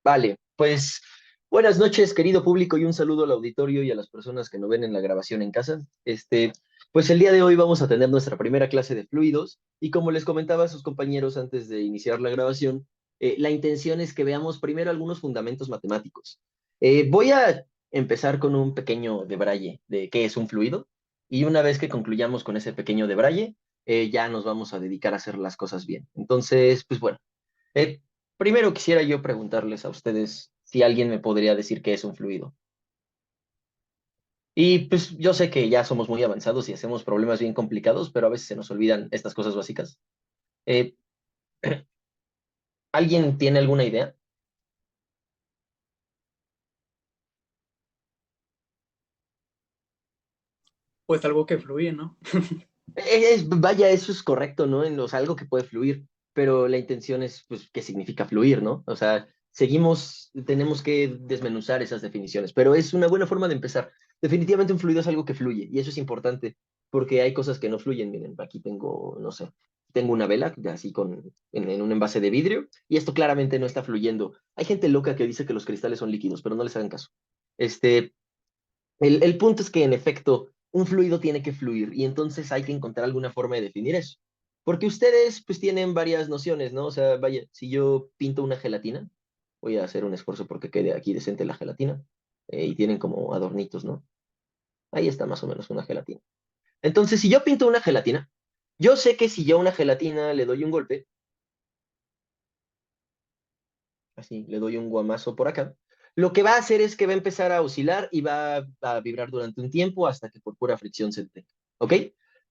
Vale, pues buenas noches, querido público, y un saludo al auditorio y a las personas que nos ven en la grabación en casa. Pues el día de hoy vamos a tener nuestra primera clase de fluidos y como les comentaba a sus compañeros antes de iniciar la grabación, la intención es que veamos primero algunos fundamentos matemáticos. Voy a empezar con un pequeño debraye de qué es un fluido y una vez que concluyamos con ese pequeño debraye, ya nos vamos a dedicar a hacer las cosas bien. Entonces, pues bueno. Eh, Primero quisiera yo preguntarles a ustedes si alguien me podría decir qué es un fluido. Y pues yo sé que ya somos muy avanzados y hacemos problemas bien complicados, pero a veces se nos olvidan estas cosas básicas. Eh, ¿Alguien tiene alguna idea? Pues algo que fluye, ¿no? Vaya, eso es correcto, ¿no? Algo que puede fluir, pero la intención es, pues, qué significa fluir, ¿no? O sea, tenemos que desmenuzar esas definiciones, pero es una buena forma de empezar. Definitivamente un fluido es algo que fluye, y eso es importante, porque hay cosas que no fluyen. Miren, aquí tengo, no sé, tengo una vela, así en un envase de vidrio, y esto claramente no está fluyendo. Hay gente loca que dice que los cristales son líquidos, pero no les hagan caso. Este, el punto es que, en efecto, un fluido tiene que fluir y entonces hay que encontrar alguna forma de definir eso. Porque ustedes, pues, tienen varias nociones, ¿no? O sea, vaya, si yo pinto una gelatina, voy a hacer un esfuerzo porque quede aquí decente la gelatina, y tienen como adornitos, ¿no? Ahí está más o menos una gelatina. Entonces, si yo pinto una gelatina, yo sé que si yo a una gelatina le doy un golpe, así, le doy un guamazo por acá, lo que va a hacer es que va a empezar a oscilar y va a vibrar durante un tiempo hasta que por pura fricción se detenga, ¿ok?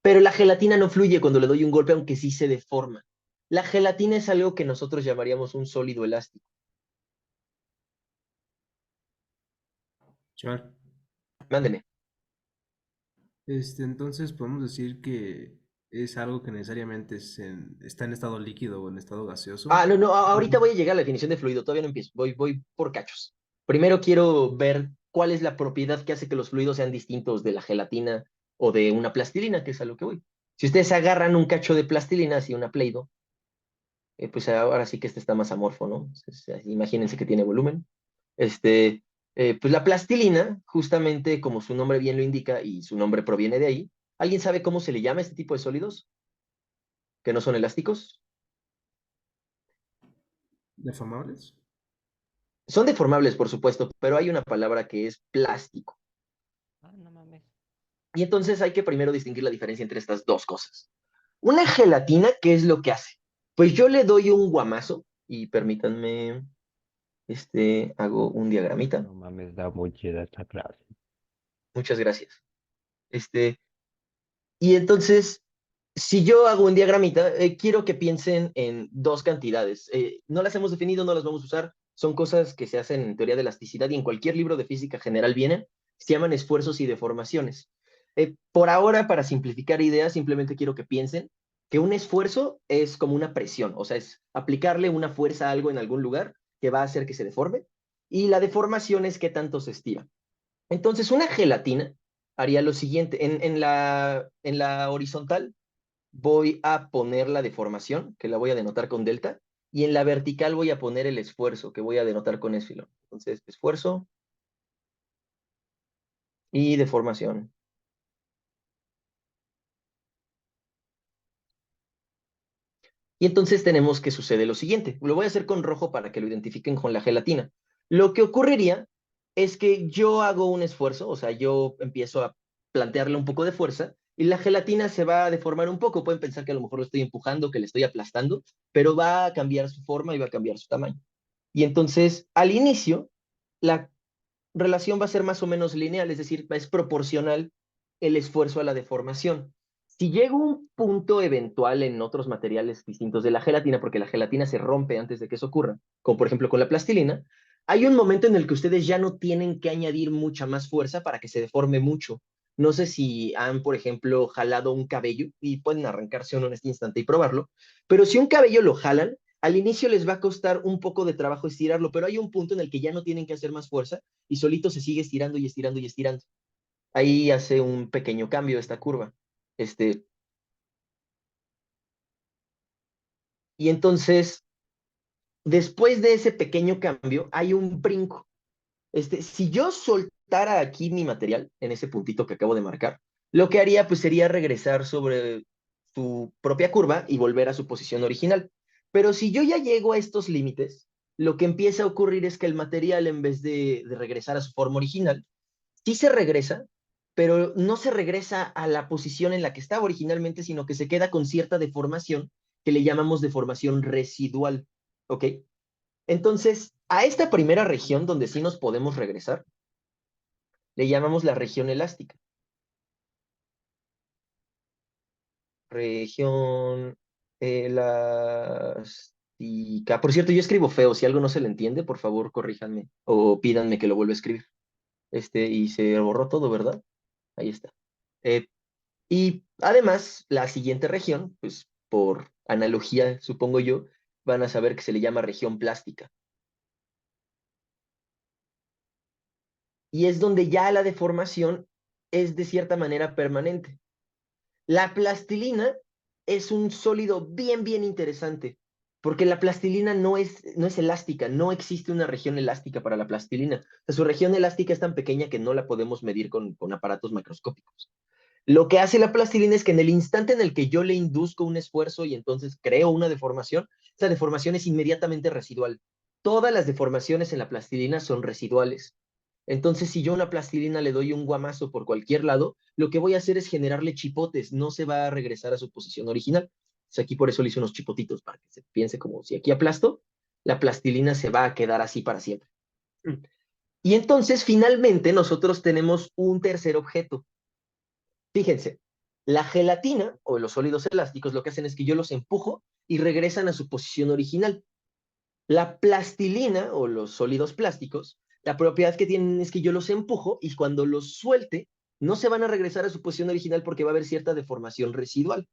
Pero la gelatina no fluye cuando le doy un golpe, aunque sí se deforma. La gelatina es algo que nosotros llamaríamos un sólido elástico. Char. Mándeme. Entonces podemos decir que es algo que necesariamente está en estado líquido o en estado gaseoso. No, no, ahorita voy a llegar a la definición de fluido, todavía no empiezo, voy por cachos. Primero quiero ver cuál es la propiedad que hace que los fluidos sean distintos de la gelatina o de una plastilina, que es a lo que voy. Si ustedes agarran un cacho de plastilina, así una Play-Doh, pues ahora sí que este está más amorfo, ¿no? Imagínense que tiene volumen. Este, pues la plastilina, justamente como su nombre bien lo indica y su nombre proviene de ahí, ¿alguien sabe cómo se le llama a este tipo de sólidos que no son elásticos? ¿Deformables? Son deformables, por supuesto, pero hay una palabra que es plástico. Ah, no mames. Y entonces hay que primero distinguir la diferencia entre estas dos cosas. Una gelatina, ¿qué es lo que hace? Pues yo le doy un guamazo y permítanme, hago un diagramita. No mames, da muy chida esta clase. Muchas gracias. Este, y entonces, si yo hago un diagramita, quiero que piensen en dos cantidades. No las hemos definido, no las vamos a usar. Son cosas que se hacen en teoría de elasticidad y en cualquier libro de física general vienen. Se llaman esfuerzos y deformaciones. Por ahora, para simplificar ideas, simplemente quiero que piensen que un esfuerzo es como una presión, o sea, es aplicarle una fuerza a algo en algún lugar que va a hacer que se deforme. Y la deformación es qué tanto se estira. Entonces, una gelatina haría lo siguiente. En la horizontal voy a poner la deformación, que la voy a denotar con delta, y en la vertical voy a poner el esfuerzo, que voy a denotar con épsilon. Entonces, esfuerzo y deformación. Y entonces tenemos que sucede lo siguiente. Lo voy a hacer con rojo para que lo identifiquen con la gelatina. Lo que ocurriría es que yo hago un esfuerzo, o sea, yo empiezo a plantearle un poco de fuerza y la gelatina se va a deformar un poco. Pueden pensar que a lo mejor lo estoy empujando, que le estoy aplastando, pero va a cambiar su forma y va a cambiar su tamaño. Y entonces, al inicio, la relación va a ser más o menos lineal, es decir, es proporcional el esfuerzo a la deformación. Si llega un punto eventual en otros materiales distintos de la gelatina, porque la gelatina se rompe antes de que eso ocurra, como por ejemplo con la plastilina, hay un momento en el que ustedes ya no tienen que añadir mucha más fuerza para que se deforme mucho. No sé si han, por ejemplo, jalado un cabello y pueden arrancarse uno en este instante y probarlo, pero si un cabello lo jalan, al inicio les va a costar un poco de trabajo estirarlo, pero hay un punto en el que ya no tienen que hacer más fuerza y solito se sigue estirando y estirando y estirando. Ahí hace un pequeño cambio esta curva. Este, y entonces después de ese pequeño cambio hay un brinco. Si yo soltara aquí mi material, en ese puntito que acabo de marcar, lo que haría pues sería regresar sobre su propia curva y volver a su posición original. Pero si yo ya llego a estos límites, lo que empieza a ocurrir es que el material, en vez de regresar a su forma original, sí se regresa, pero no se regresa a la posición en la que estaba originalmente, sino que se queda con cierta deformación que le llamamos deformación residual. ¿Ok? Entonces, a esta primera región donde sí nos podemos regresar, le llamamos la región elástica. Región elástica. Por cierto, yo escribo feo. Si algo no se le entiende, por favor, corríjanme o pídanme que lo vuelva a escribir. Y se borró todo, ¿verdad? Ahí está. Eh, y además, la siguiente región, pues por analogía, supongo yo, van a saber que se le llama región plástica. Y es donde ya la deformación es de cierta manera permanente. La plastilina es un sólido bien, bien interesante, porque la plastilina no es elástica, no existe una región elástica para la plastilina. O sea, su región elástica es tan pequeña que no la podemos medir con aparatos macroscópicos. Lo que hace la plastilina es que en el instante en el que yo le induzco un esfuerzo y entonces creo una deformación, esa deformación es inmediatamente residual. Todas las deformaciones en la plastilina son residuales. Entonces, si yo a una plastilina le doy un guamazo por cualquier lado, lo que voy a hacer es generarle chipotes, no se va a regresar a su posición original. Aquí por eso le hice unos chipotitos, para que se piense como si aquí aplasto, la plastilina se va a quedar así para siempre. Y entonces, finalmente, nosotros tenemos un tercer objeto. Fíjense, la gelatina o los sólidos elásticos lo que hacen es que yo los empujo y regresan a su posición original. La plastilina o los sólidos plásticos, la propiedad que tienen es que yo los empujo y cuando los suelte, no se van a regresar a su posición original porque va a haber cierta deformación residual.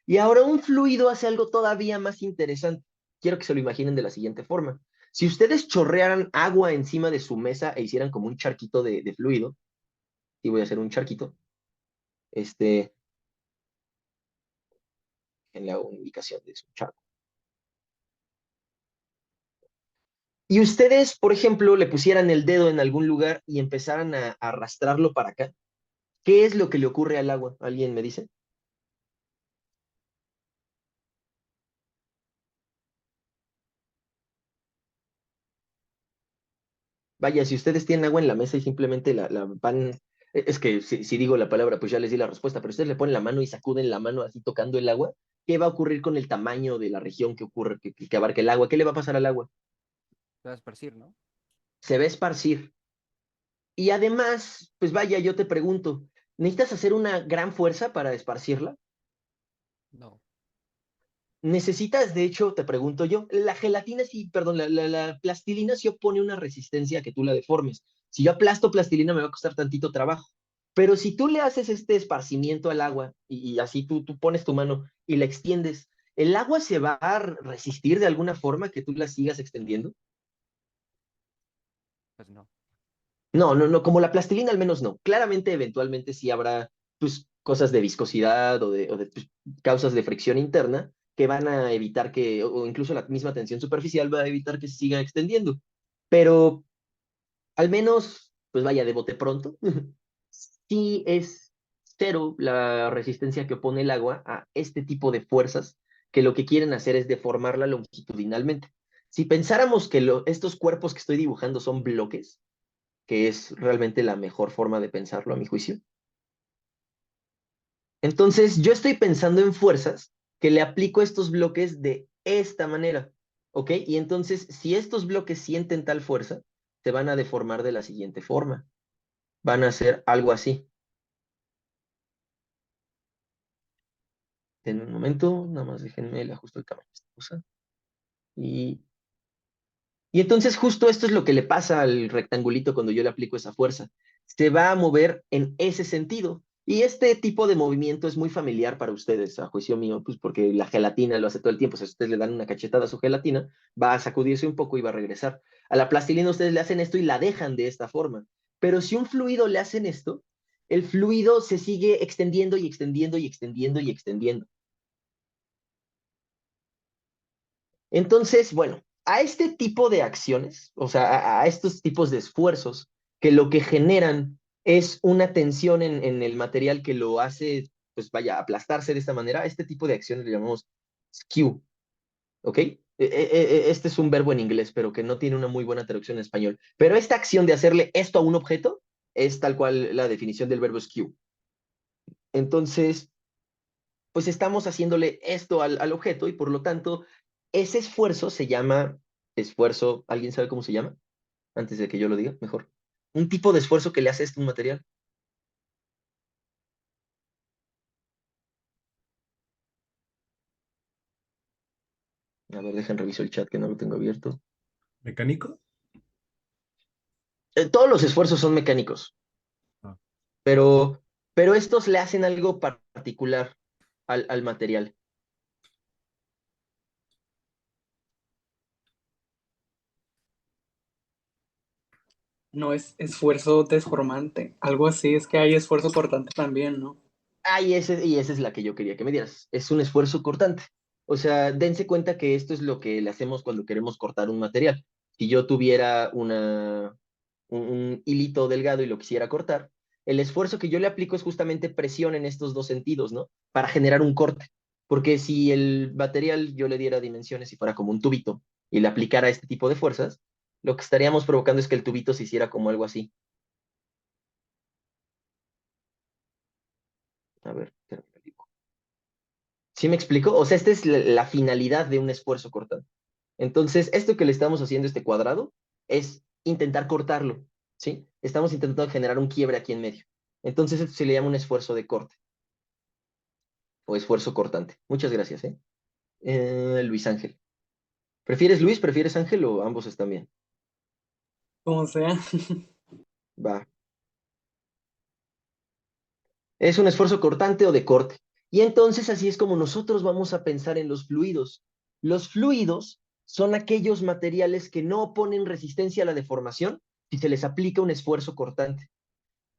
Y ahora un fluido hace algo todavía más interesante. Quiero que se lo imaginen de la siguiente forma. Si ustedes chorrearan agua encima de su mesa e hicieran como un charquito de fluido, y voy a hacer un charquito, en la indicación de su charco. Y ustedes, por ejemplo, le pusieran el dedo en algún lugar y empezaran a arrastrarlo para acá. ¿Qué es lo que le ocurre al agua? ¿Alguien me dice? Vaya, si ustedes tienen agua en la mesa y simplemente la van... Es que si digo la palabra, pues ya les di la respuesta, pero ustedes le ponen la mano y sacuden la mano así tocando el agua, ¿qué va a ocurrir con el tamaño de la región que ocurre, que abarca el agua? ¿Qué le va a pasar al agua? Se va a esparcir, ¿no? Se va a esparcir. Y además, pues vaya, yo te pregunto, ¿necesitas hacer una gran fuerza para esparcirla? No. Necesitas, de hecho, te pregunto yo, la gelatina sí, perdón, la plastilina sí opone una resistencia a que tú la deformes. Si yo aplasto plastilina me va a costar tantito trabajo. Pero si tú le haces este esparcimiento al agua y así tú pones tu mano y la extiendes, ¿el agua se va a resistir de alguna forma que tú la sigas extendiendo? Pues no. No, no, no, como la plastilina al menos no. Claramente, eventualmente sí habrá pues, cosas de viscosidad o de pues, causas de fricción interna que van a evitar o incluso la misma tensión superficial va a evitar que se siga extendiendo. Pero al menos, pues vaya, de bote pronto, sí es cero la resistencia que opone el agua a este tipo de fuerzas que lo que quieren hacer es deformarla longitudinalmente. Si pensáramos que estos cuerpos que estoy dibujando son bloques, que es realmente la mejor forma de pensarlo a mi juicio. Entonces, yo estoy pensando en fuerzas que le aplico a estos bloques de esta manera, ¿ok? Y entonces, si estos bloques sienten tal fuerza, se van a deformar de la siguiente forma. Van a hacer algo así. En un momento, nada más déjenme, le ajusto el tamaño a esta cosa. Y Y entonces justo esto es lo que le pasa al rectangulito cuando yo le aplico esa fuerza. Se va a mover en ese sentido. Y este tipo de movimiento es muy familiar para ustedes, a juicio mío, pues porque la gelatina lo hace todo el tiempo. Si ustedes le dan una cachetada a su gelatina, va a sacudirse un poco y va a regresar. A la plastilina ustedes le hacen esto y la dejan de esta forma. Pero si un fluido le hacen esto, el fluido se sigue extendiendo y extendiendo y extendiendo y extendiendo. Entonces, bueno, a este tipo de acciones, o sea, a estos tipos de esfuerzos, que lo que generan es una tensión en el material que lo hace, pues vaya, aplastarse de esta manera, a este tipo de acciones le llamamos skew, ¿ok? Este es un verbo en inglés, pero que no tiene una muy buena traducción en español. Pero esta acción de hacerle esto a un objeto es tal cual la definición del verbo skew. Entonces, pues estamos haciéndole esto al objeto y por lo tanto, ese esfuerzo se llama esfuerzo, ¿alguien sabe cómo se llama? Antes de que yo lo diga, mejor. Un tipo de esfuerzo que le hace esto a un material. A ver, dejen reviso el chat que no lo tengo abierto. ¿Mecánico? Todos los esfuerzos son mecánicos, Ah. pero estos le hacen algo particular al material. No es esfuerzo deformante. Algo así es que hay esfuerzo cortante también, ¿no? Ah, y esa es la que yo quería que me dieras. Es un esfuerzo cortante. O sea, dense cuenta que esto es lo que le hacemos cuando queremos cortar un material. Si yo tuviera un hilito delgado y lo quisiera cortar, el esfuerzo que yo le aplico es justamente presión en estos dos sentidos, ¿no? Para generar un corte. Porque si el material yo le diera dimensiones y fuera como un tubito y le aplicara este tipo de fuerzas, lo que estaríamos provocando es que el tubito se hiciera como algo así. A ver, ¿qué me digo? ¿Sí me explico? O sea, esta es la finalidad de un esfuerzo cortante. Entonces, esto que le estamos haciendo, este cuadrado, es intentar cortarlo, ¿sí? Estamos intentando generar un quiebre aquí en medio. Entonces, esto se le llama un esfuerzo de corte o esfuerzo cortante. Muchas gracias, ¿eh? Luis Ángel. ¿Prefieres Luis, prefieres Ángel o ambos están bien? Como sea. Va. Es un esfuerzo cortante o de corte. Y entonces así es como nosotros vamos a pensar en los fluidos. Los fluidos son aquellos materiales que no oponen resistencia a la deformación si se les aplica un esfuerzo cortante.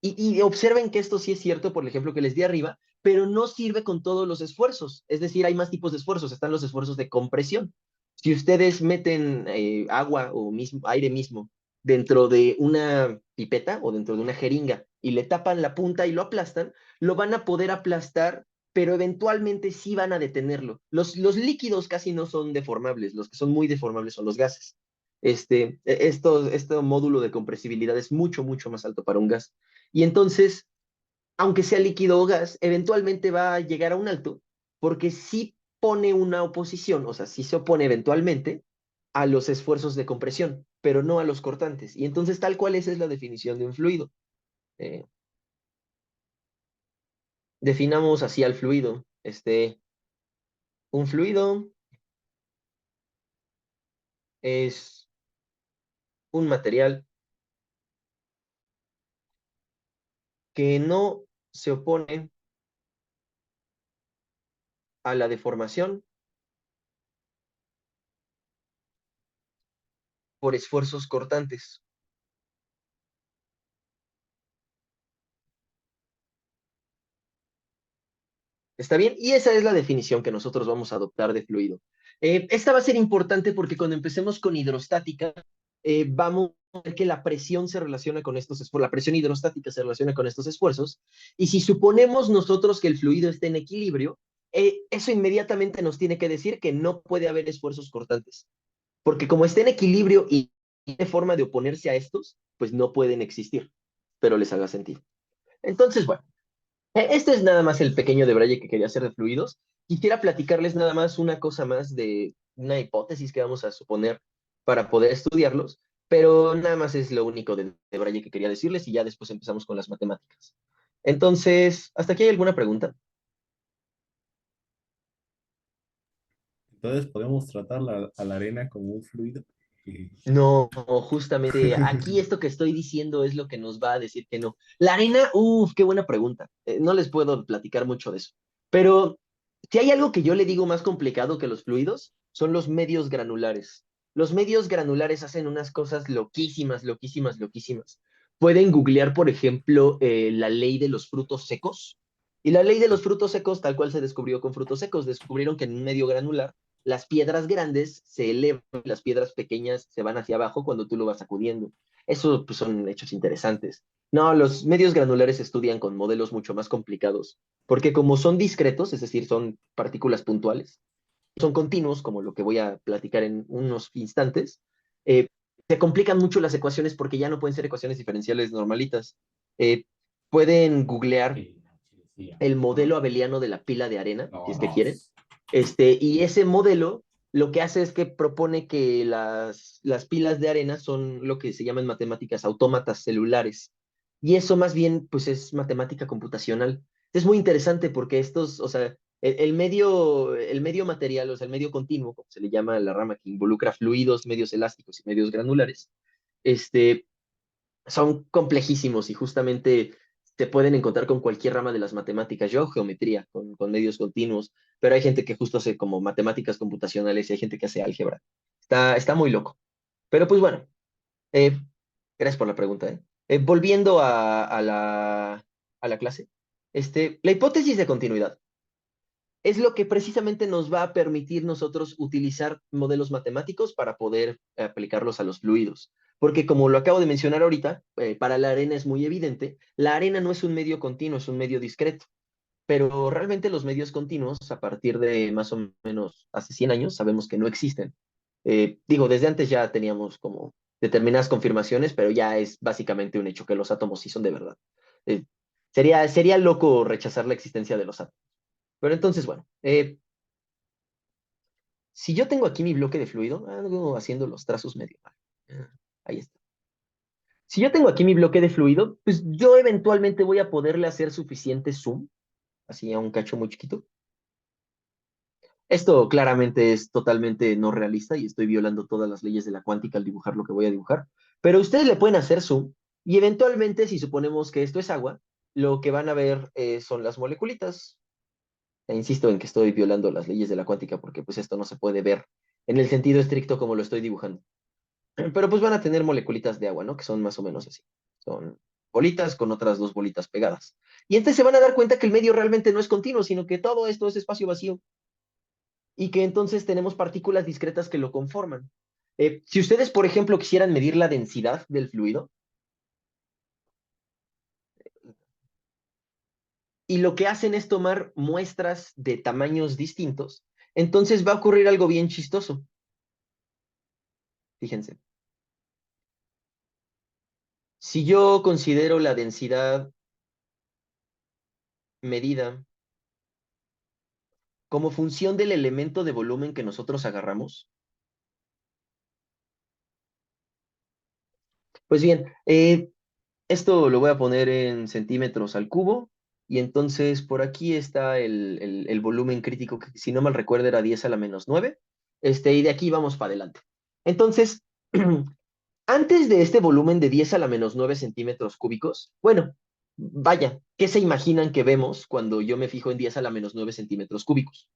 Y observen que esto sí es cierto, por el ejemplo que les di arriba, pero no sirve con todos los esfuerzos. Es decir, hay más tipos de esfuerzos. Están los esfuerzos de compresión. Si ustedes meten agua o aire mismo dentro de una pipeta o dentro de una jeringa y le tapan la punta y lo aplastan, lo van a poder aplastar, pero eventualmente sí van a detenerlo. Los líquidos casi no son deformables. Los que son muy deformables son los gases. Este módulo de compresibilidad es mucho, mucho más alto para un gas. Y entonces, aunque sea líquido o gas, eventualmente va a llegar a un alto, porque sí pone una oposición, o sea, sí se opone eventualmente a los esfuerzos de compresión, pero no a los cortantes. Y entonces, tal cual esa es la definición de un fluido. Eh, definamos así al fluido. Un fluido es un material que no se opone a la deformación por esfuerzos cortantes. ¿Está bien? Y esa es la definición que nosotros vamos a adoptar de fluido. Esta va a ser importante porque cuando empecemos con hidrostática, vamos a ver que la presión se relaciona con estos esfuerzos, la presión hidrostática se relaciona con estos esfuerzos, y si suponemos nosotros que el fluido está en equilibrio, eso inmediatamente nos tiene que decir que no puede haber esfuerzos cortantes, porque como está en equilibrio y tiene forma de oponerse a estos, pues no pueden existir, pero les haga sentido. Entonces, bueno. Este es nada más el pequeño debraye que quería hacer de fluidos. Quisiera platicarles nada más una cosa más de una hipótesis que vamos a suponer para poder estudiarlos, pero nada más es lo único del debraye que quería decirles y ya después empezamos con las matemáticas. Entonces, ¿hasta aquí hay alguna pregunta? Entonces podemos tratar a la arena como un fluido. No, justamente aquí esto que estoy diciendo es lo que nos va a decir que no. La arena, uff, qué buena pregunta. No les puedo platicar mucho de eso. Pero si hay algo que yo le digo más complicado que los fluidos, son los medios granulares. Los medios granulares hacen unas cosas loquísimas, loquísimas, loquísimas. Pueden googlear, por ejemplo, la ley de los frutos secos. Y la ley de los frutos secos, tal cual se descubrió con frutos secos, descubrieron que en un medio granular las piedras grandes se elevan y las piedras pequeñas se van hacia abajo cuando tú lo vas sacudiendo. Eso pues, son hechos interesantes. No, los medios granulares se estudian con modelos mucho más complicados, porque como son discretos, es decir, son partículas puntuales, son continuos, como lo que voy a platicar en unos instantes, eh, se complican mucho las ecuaciones porque ya no pueden ser ecuaciones diferenciales normalitas. Eh, pueden googlear el modelo abeliano de la pila de arena, si es que quieren. Y ese modelo lo que hace es que propone que las pilas de arena son lo que se llama en matemáticas autómatas celulares. Y eso más bien, pues es matemática computacional. Es muy interesante porque estos, o sea, el medio material, o sea, el medio continuo, como se le llama a la rama que involucra fluidos, medios elásticos y medios granulares, este, son complejísimos y justamente te pueden encontrar con cualquier rama de las matemáticas. Yo, geometría, con medios continuos, pero hay gente que justo hace como matemáticas computacionales y hay gente que hace álgebra. Está muy loco. Pero pues bueno, eh, gracias por la pregunta. Volviendo a la clase, la hipótesis de continuidad es lo que precisamente nos va a permitir nosotros utilizar modelos matemáticos para poder aplicarlos a los fluidos. Porque como lo acabo de mencionar ahorita, para la arena es muy evidente, la arena no es un medio continuo, es un medio discreto. Pero realmente los medios continuos, a partir de más o menos hace 100 años, sabemos que no existen. Digo, desde antes ya teníamos como determinadas confirmaciones, pero ya es básicamente un hecho que los átomos sí son de verdad. Eh, sería loco rechazar la existencia de los átomos. Pero entonces, bueno, si yo tengo aquí mi bloque de fluido, algo haciendo los trazos medio mal. Ahí está. Si yo tengo aquí mi bloque de fluido, pues yo eventualmente voy a poderle hacer suficiente zoom, así a un cacho muy chiquito. Esto claramente es totalmente no realista y estoy violando todas las leyes de la cuántica al dibujar lo que voy a dibujar. Pero ustedes le pueden hacer zoom y eventualmente, si suponemos que esto es agua, lo que van a ver son las moleculitas. Insisto en que estoy violando las leyes de la cuántica porque pues esto no se puede ver en el sentido estricto como lo estoy dibujando. Pero pues van a tener moleculitas de agua, ¿no? Que son más o menos así. Son bolitas con otras dos bolitas pegadas. Y entonces se van a dar cuenta que el medio realmente no es continuo, sino que todo esto es espacio vacío. Y que entonces tenemos partículas discretas que lo conforman. Si ustedes, por ejemplo, quisieran medir la densidad del fluido, y lo que hacen es tomar muestras de tamaños distintos, entonces va a ocurrir algo bien chistoso. Fíjense. Si yo considero la densidad medida como función del elemento de volumen que nosotros agarramos, pues bien, esto lo voy a poner en centímetros al cubo, y entonces por aquí está el volumen crítico, que si no mal recuerdo era 10 a la menos 9, y de aquí vamos para adelante. Entonces, antes de este volumen de 10 a la menos 9 centímetros cúbicos, bueno, vaya, ¿qué se imaginan que vemos cuando yo me fijo en 10 a la menos 9 centímetros cúbicos?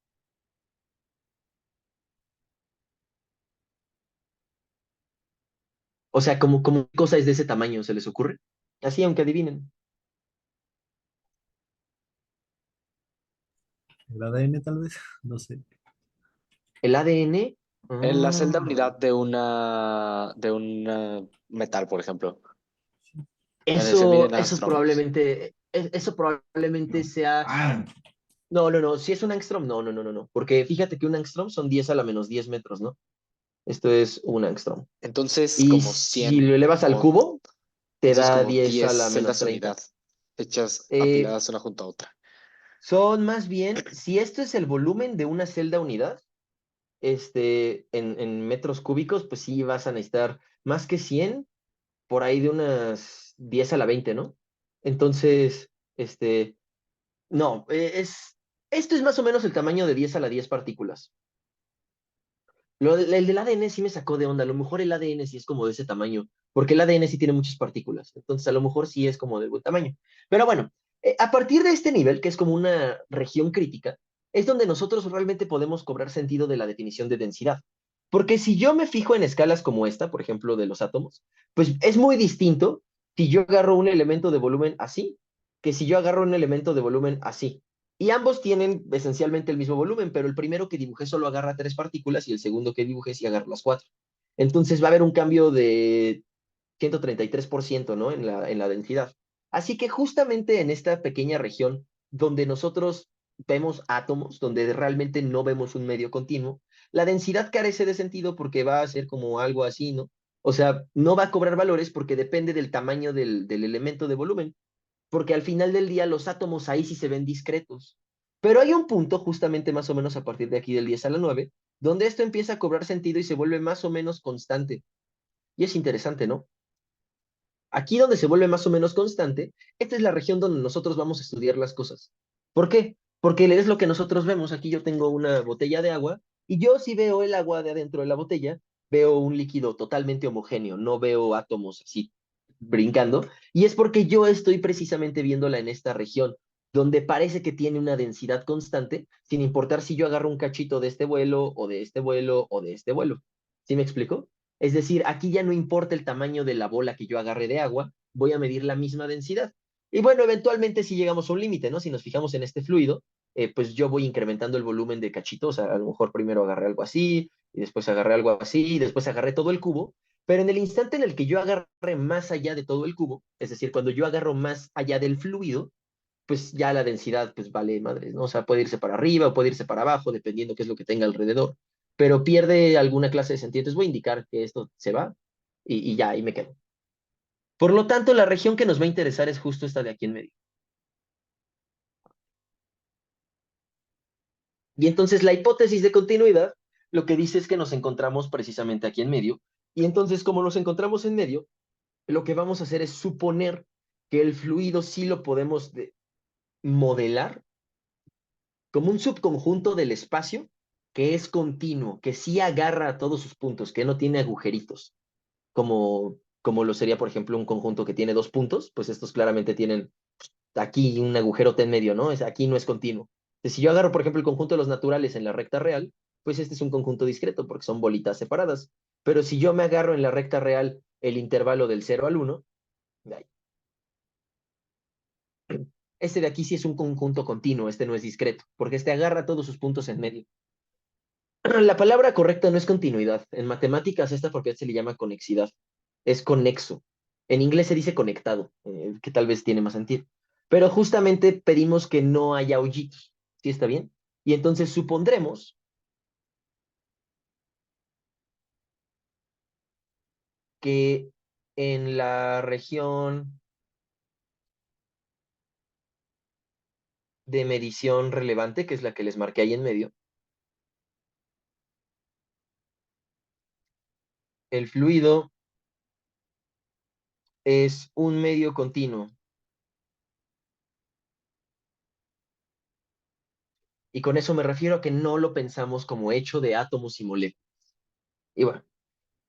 O sea, ¿cómo cosa es de ese tamaño se les ocurre? Así, aunque adivinen. El ADN tal vez, no sé. El ADN. En la celda ah, unidad de un metal, por ejemplo. Donde se Eso, miden eso angstroms. probablemente, eso probablemente sea. Ah, No. Si es un angstrom, no. Porque fíjate que un angstrom son 10 a la menos 10 metros, ¿no? Esto es un angstrom. Entonces, Y como si 100 lo elevas al o cubo, te entonces da como 10 a 10 la menos celdas 30. unidad hechas Eh, apiladas una junto a otra. son más bien, si esto es el volumen de una celda unidad, en metros cúbicos, pues sí vas a necesitar más que 100, por ahí de unas 10 a la 20, ¿no? Entonces, no, esto es más o menos el tamaño de 10 a la 10 partículas. El del ADN sí me sacó de onda. A lo mejor el ADN sí es como de ese tamaño, porque el ADN sí tiene muchas partículas. Entonces, a lo mejor sí es como de buen tamaño. Pero bueno, a partir de este nivel, que es como una región crítica, es donde nosotros realmente podemos cobrar sentido de la definición de densidad. Porque si yo me fijo en escalas como esta, por ejemplo, de los átomos, pues es muy distinto si yo agarro un elemento de volumen así, que si yo agarro un elemento de volumen así. Y ambos tienen esencialmente el mismo volumen, pero el primero que dibujé solo agarra 3 partículas y el segundo que dibujé sí agarra las 4. Entonces va a haber un cambio de 133%, ¿no? En la densidad. Así que justamente en esta pequeña región donde nosotros vemos átomos, donde realmente no vemos un medio continuo, la densidad carece de sentido porque va a ser como algo así, ¿no? O sea, no va a cobrar valores porque depende del tamaño del elemento de volumen, porque al final del día los átomos ahí sí se ven discretos. Pero hay un punto, justamente más o menos a partir de aquí del 10 a la 9, donde esto empieza a cobrar sentido y se vuelve más o menos constante. Y es interesante, ¿no? Aquí donde se vuelve más o menos constante, esta es la región donde nosotros vamos a estudiar las cosas. ¿Por qué? Porque es lo que nosotros vemos. Aquí yo tengo una botella de agua y yo si veo el agua de adentro de la botella, veo un líquido totalmente homogéneo, no veo átomos así brincando. Y es porque yo estoy precisamente viéndola en esta región, donde parece que tiene una densidad constante, sin importar si yo agarro un cachito de este vuelo o de este vuelo o de este vuelo. ¿Sí me explico? Es decir, aquí ya no importa el tamaño de la bola que yo agarre de agua, voy a medir la misma densidad. Y bueno, eventualmente si llegamos a un límite, ¿no? Si nos fijamos en este fluido, pues yo voy incrementando el volumen de cachitos. A lo mejor primero agarré algo así, y después agarré algo así, y después agarré todo el cubo. Pero en el instante en el que yo agarre más allá de todo el cubo, es decir, cuando yo agarro más allá del fluido, pues ya la densidad, pues vale madres, ¿no? O sea, puede irse para arriba o puede irse para abajo, dependiendo qué es lo que tenga alrededor, pero pierde alguna clase de sentido. Entonces voy a indicar que esto se va y ya, ahí me quedo. Por lo tanto, la región que nos va a interesar es justo esta de aquí en medio. Y entonces la hipótesis de continuidad lo que dice es que nos encontramos precisamente aquí en medio. Y entonces, como nos encontramos en medio, lo que vamos a hacer es suponer que el fluido sí lo podemos modelar como un subconjunto del espacio que es continuo, que sí agarra a todos sus puntos, que no tiene agujeritos, como lo sería, por ejemplo, un conjunto que tiene 2 puntos, pues estos claramente tienen aquí un agujerote en medio, ¿no? Aquí no es continuo. Entonces, si yo agarro, por ejemplo, el conjunto de los naturales en la recta real, pues este es un conjunto discreto porque son bolitas separadas. Pero si yo me agarro en la recta real el intervalo del 0 al 1, este de aquí sí es un conjunto continuo, este no es discreto, porque este agarra todos sus puntos en medio. La palabra correcta no es continuidad. En matemáticas esta propiedad se le llama conexidad. Es conexo. En inglés se dice conectado, que tal vez tiene más sentido. Pero justamente pedimos que no haya hoyitos. ¿Sí está bien? Y entonces supondremos que en la región de medición relevante, que es la que les marqué ahí en medio, el fluido es un medio continuo. Y con eso me refiero a que no lo pensamos como hecho de átomos y moléculas. Y bueno,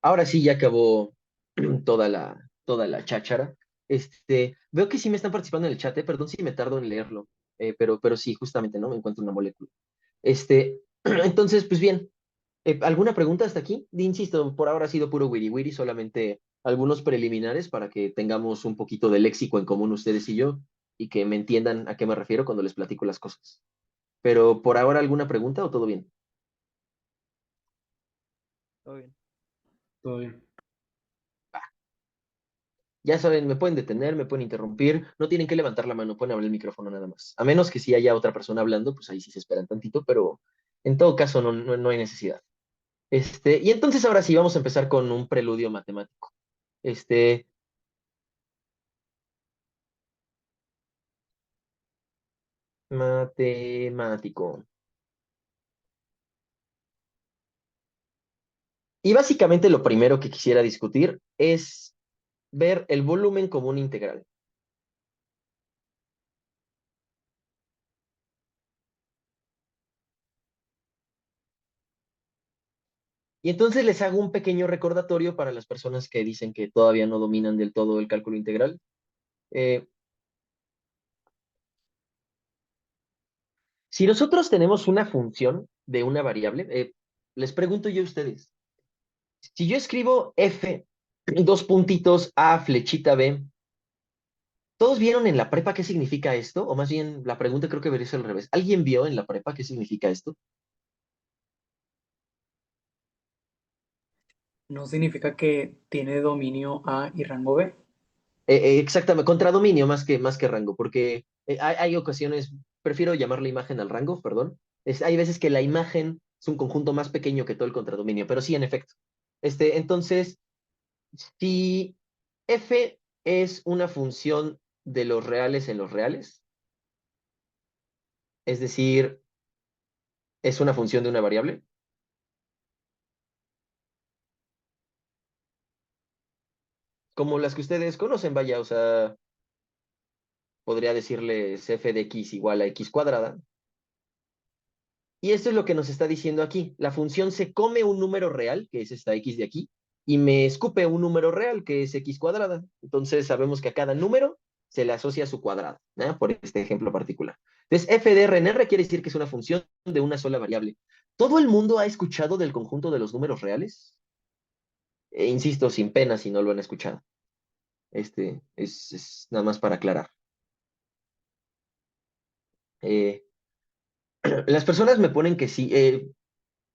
ahora sí ya acabó toda la cháchara. Veo que sí me están participando en el chat, perdón si me tardo en leerlo, pero sí, justamente, ¿no? Me encuentro una molécula. Entonces, pues bien, ¿alguna pregunta hasta aquí? Insisto, por ahora ha sido puro wiri wiri, solamente algunos preliminares para que tengamos un poquito de léxico en común ustedes y yo, y que me entiendan a qué me refiero cuando les platico las cosas. Pero por ahora, ¿alguna pregunta o todo bien? Todo bien. Todo bien. Ya saben, me pueden detener, me pueden interrumpir, no tienen que levantar la mano, pueden abrir el micrófono nada más. A menos que si haya otra persona hablando, pues ahí sí se esperan tantito, pero en todo caso no hay necesidad. Y entonces ahora sí vamos a empezar con un preludio matemático. Este, matemático. Y básicamente lo primero que quisiera discutir es ver el volumen como un integral. Y entonces les hago un pequeño recordatorio para las personas que dicen que todavía no dominan del todo el cálculo integral. Eh, Si nosotros tenemos una función de una variable, les pregunto yo a ustedes, si yo escribo f, 2 puntitos a flechita b, ¿Todos vieron en la prepa qué significa esto? O más bien, la pregunta creo que debería ser al revés. ¿Alguien vio en la prepa qué significa esto? No significa que tiene dominio A y rango B. Exactamente, contra dominio más que rango, porque hay ocasiones, prefiero llamarle imagen al rango, perdón. Hay veces que la imagen es un conjunto más pequeño que todo el contradominio, pero sí, en efecto. Entonces, si f es una función de los reales en los reales, es decir, es una función de una variable, como las que ustedes conocen, vaya, o sea, podría decirles f de x igual a x cuadrada. Y esto es lo que nos está diciendo aquí. La función se come un número real, que es esta x de aquí, y me escupe un número real, que es x cuadrada. Entonces sabemos que a cada número se le asocia su cuadrado, ¿no? Por este ejemplo particular. Entonces, f de RNR quiere decir que es una función de una sola variable. ¿Todo el mundo ha escuchado del conjunto de los números reales? Insisto, sin pena si no lo han escuchado. Es nada más para aclarar. Eh, las personas me ponen que sí.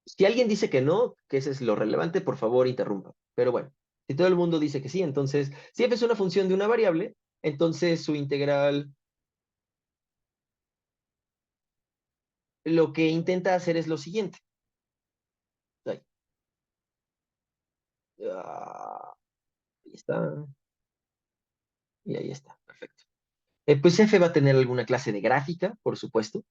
Si alguien dice que no, que ese es lo relevante, por favor, interrumpa. Pero bueno, si todo el mundo dice que sí, entonces, si f es una función de una variable, entonces su integral lo que intenta hacer es lo siguiente. Ahí, ahí está. Y ahí está. Perfecto. Pues f va a tener alguna clase de gráfica, por supuesto.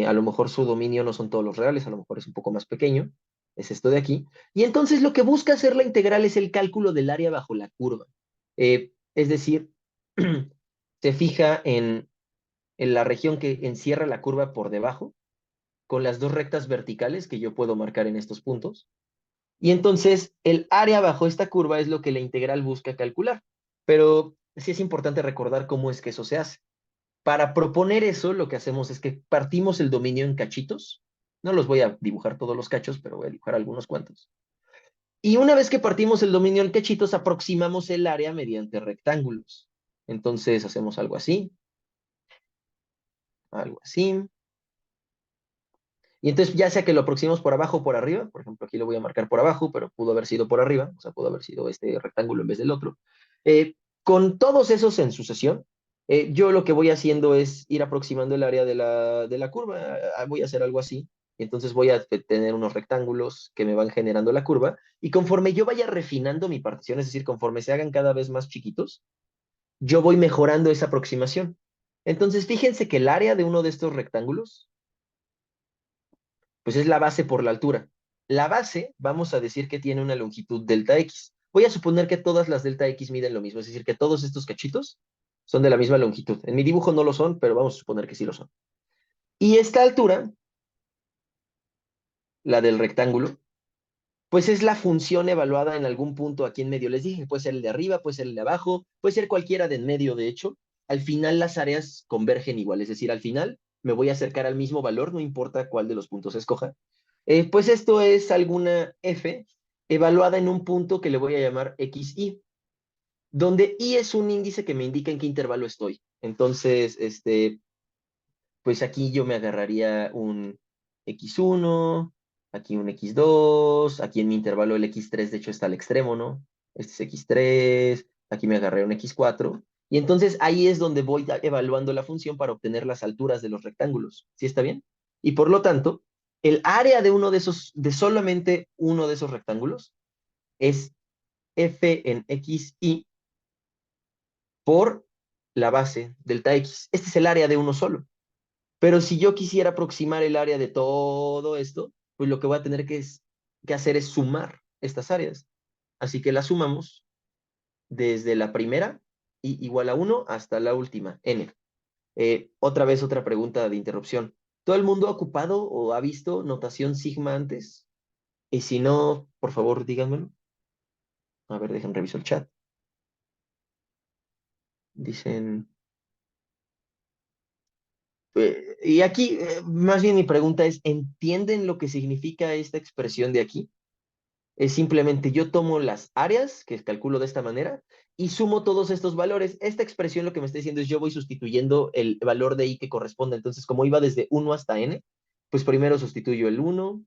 A lo mejor su dominio no son todos los reales, a lo mejor es un poco más pequeño. Es esto de aquí. Y entonces lo que busca hacer la integral es el cálculo del área bajo la curva. Es decir, se fija en la región que encierra la curva por debajo, con las dos rectas verticales que yo puedo marcar en estos puntos. Y entonces el área bajo esta curva es lo que la integral busca calcular. Pero sí es importante recordar cómo es que eso se hace. Para proponer eso, lo que hacemos es que partimos el dominio en cachitos. No los voy a dibujar todos los cachos, pero voy a dibujar algunos cuantos. Y una vez que partimos el dominio en cachitos, aproximamos el área mediante rectángulos. Entonces hacemos algo así, algo así. Y entonces ya sea que lo aproximemos por abajo o por arriba, por ejemplo, aquí lo voy a marcar por abajo, pero pudo haber sido por arriba, o sea, pudo haber sido este rectángulo en vez del otro. Con todos esos en sucesión, yo lo que voy haciendo es ir aproximando el área de la curva. Voy a hacer algo así. Y entonces voy a tener unos rectángulos que me van generando la curva. Y conforme yo vaya refinando mi partición, es decir, conforme se hagan cada vez más chiquitos, yo voy mejorando esa aproximación. Entonces, fíjense que el área de uno de estos rectángulos pues es la base por la altura. La base, vamos a decir que tiene una longitud delta X. Voy a suponer que todas las delta X miden lo mismo, es decir, que todos estos cachitos son de la misma longitud. En mi dibujo no lo son, pero vamos a suponer que sí lo son. Y esta altura, la del rectángulo, pues es la función evaluada en algún punto aquí en medio. Les dije, puede ser el de arriba, puede ser el de abajo, puede ser cualquiera de en medio, de hecho. Al final las áreas convergen igual, es decir, al final me voy a acercar al mismo valor, no importa cuál de los puntos escoja. Pues esto es alguna f evaluada en un punto que le voy a llamar xy, donde y es un índice que me indica en qué intervalo estoy. Entonces, pues aquí yo me agarraría un x1, aquí un x2, aquí en mi intervalo el x3 de hecho está al extremo, ¿no? Este es x3, aquí me agarré un x4, y entonces ahí es donde voy evaluando la función para obtener las alturas de los rectángulos. ¿Sí está bien? Y por lo tanto, el área de uno de esos, de solamente uno de esos rectángulos, es f en xy por la base delta x. Este es el área de uno solo. Pero si yo quisiera aproximar el área de todo esto, pues lo que voy a tener que hacer es sumar estas áreas. Así que las sumamos desde la primera, y igual a 1, hasta la última, n. Otra vez, otra pregunta de interrupción. ¿Todo el mundo ha ocupado o ha visto notación sigma antes? Y si no, por favor, díganmelo. A ver, dejen reviso el chat. Dicen... y aquí, más bien mi pregunta es, ¿entienden lo que significa esta expresión de aquí? Es simplemente yo tomo las áreas, que calculo de esta manera, y sumo todos estos valores. Esta expresión lo que me está diciendo es yo voy sustituyendo el valor de i que corresponde. Entonces, como iba desde 1 hasta n, pues primero sustituyo el 1,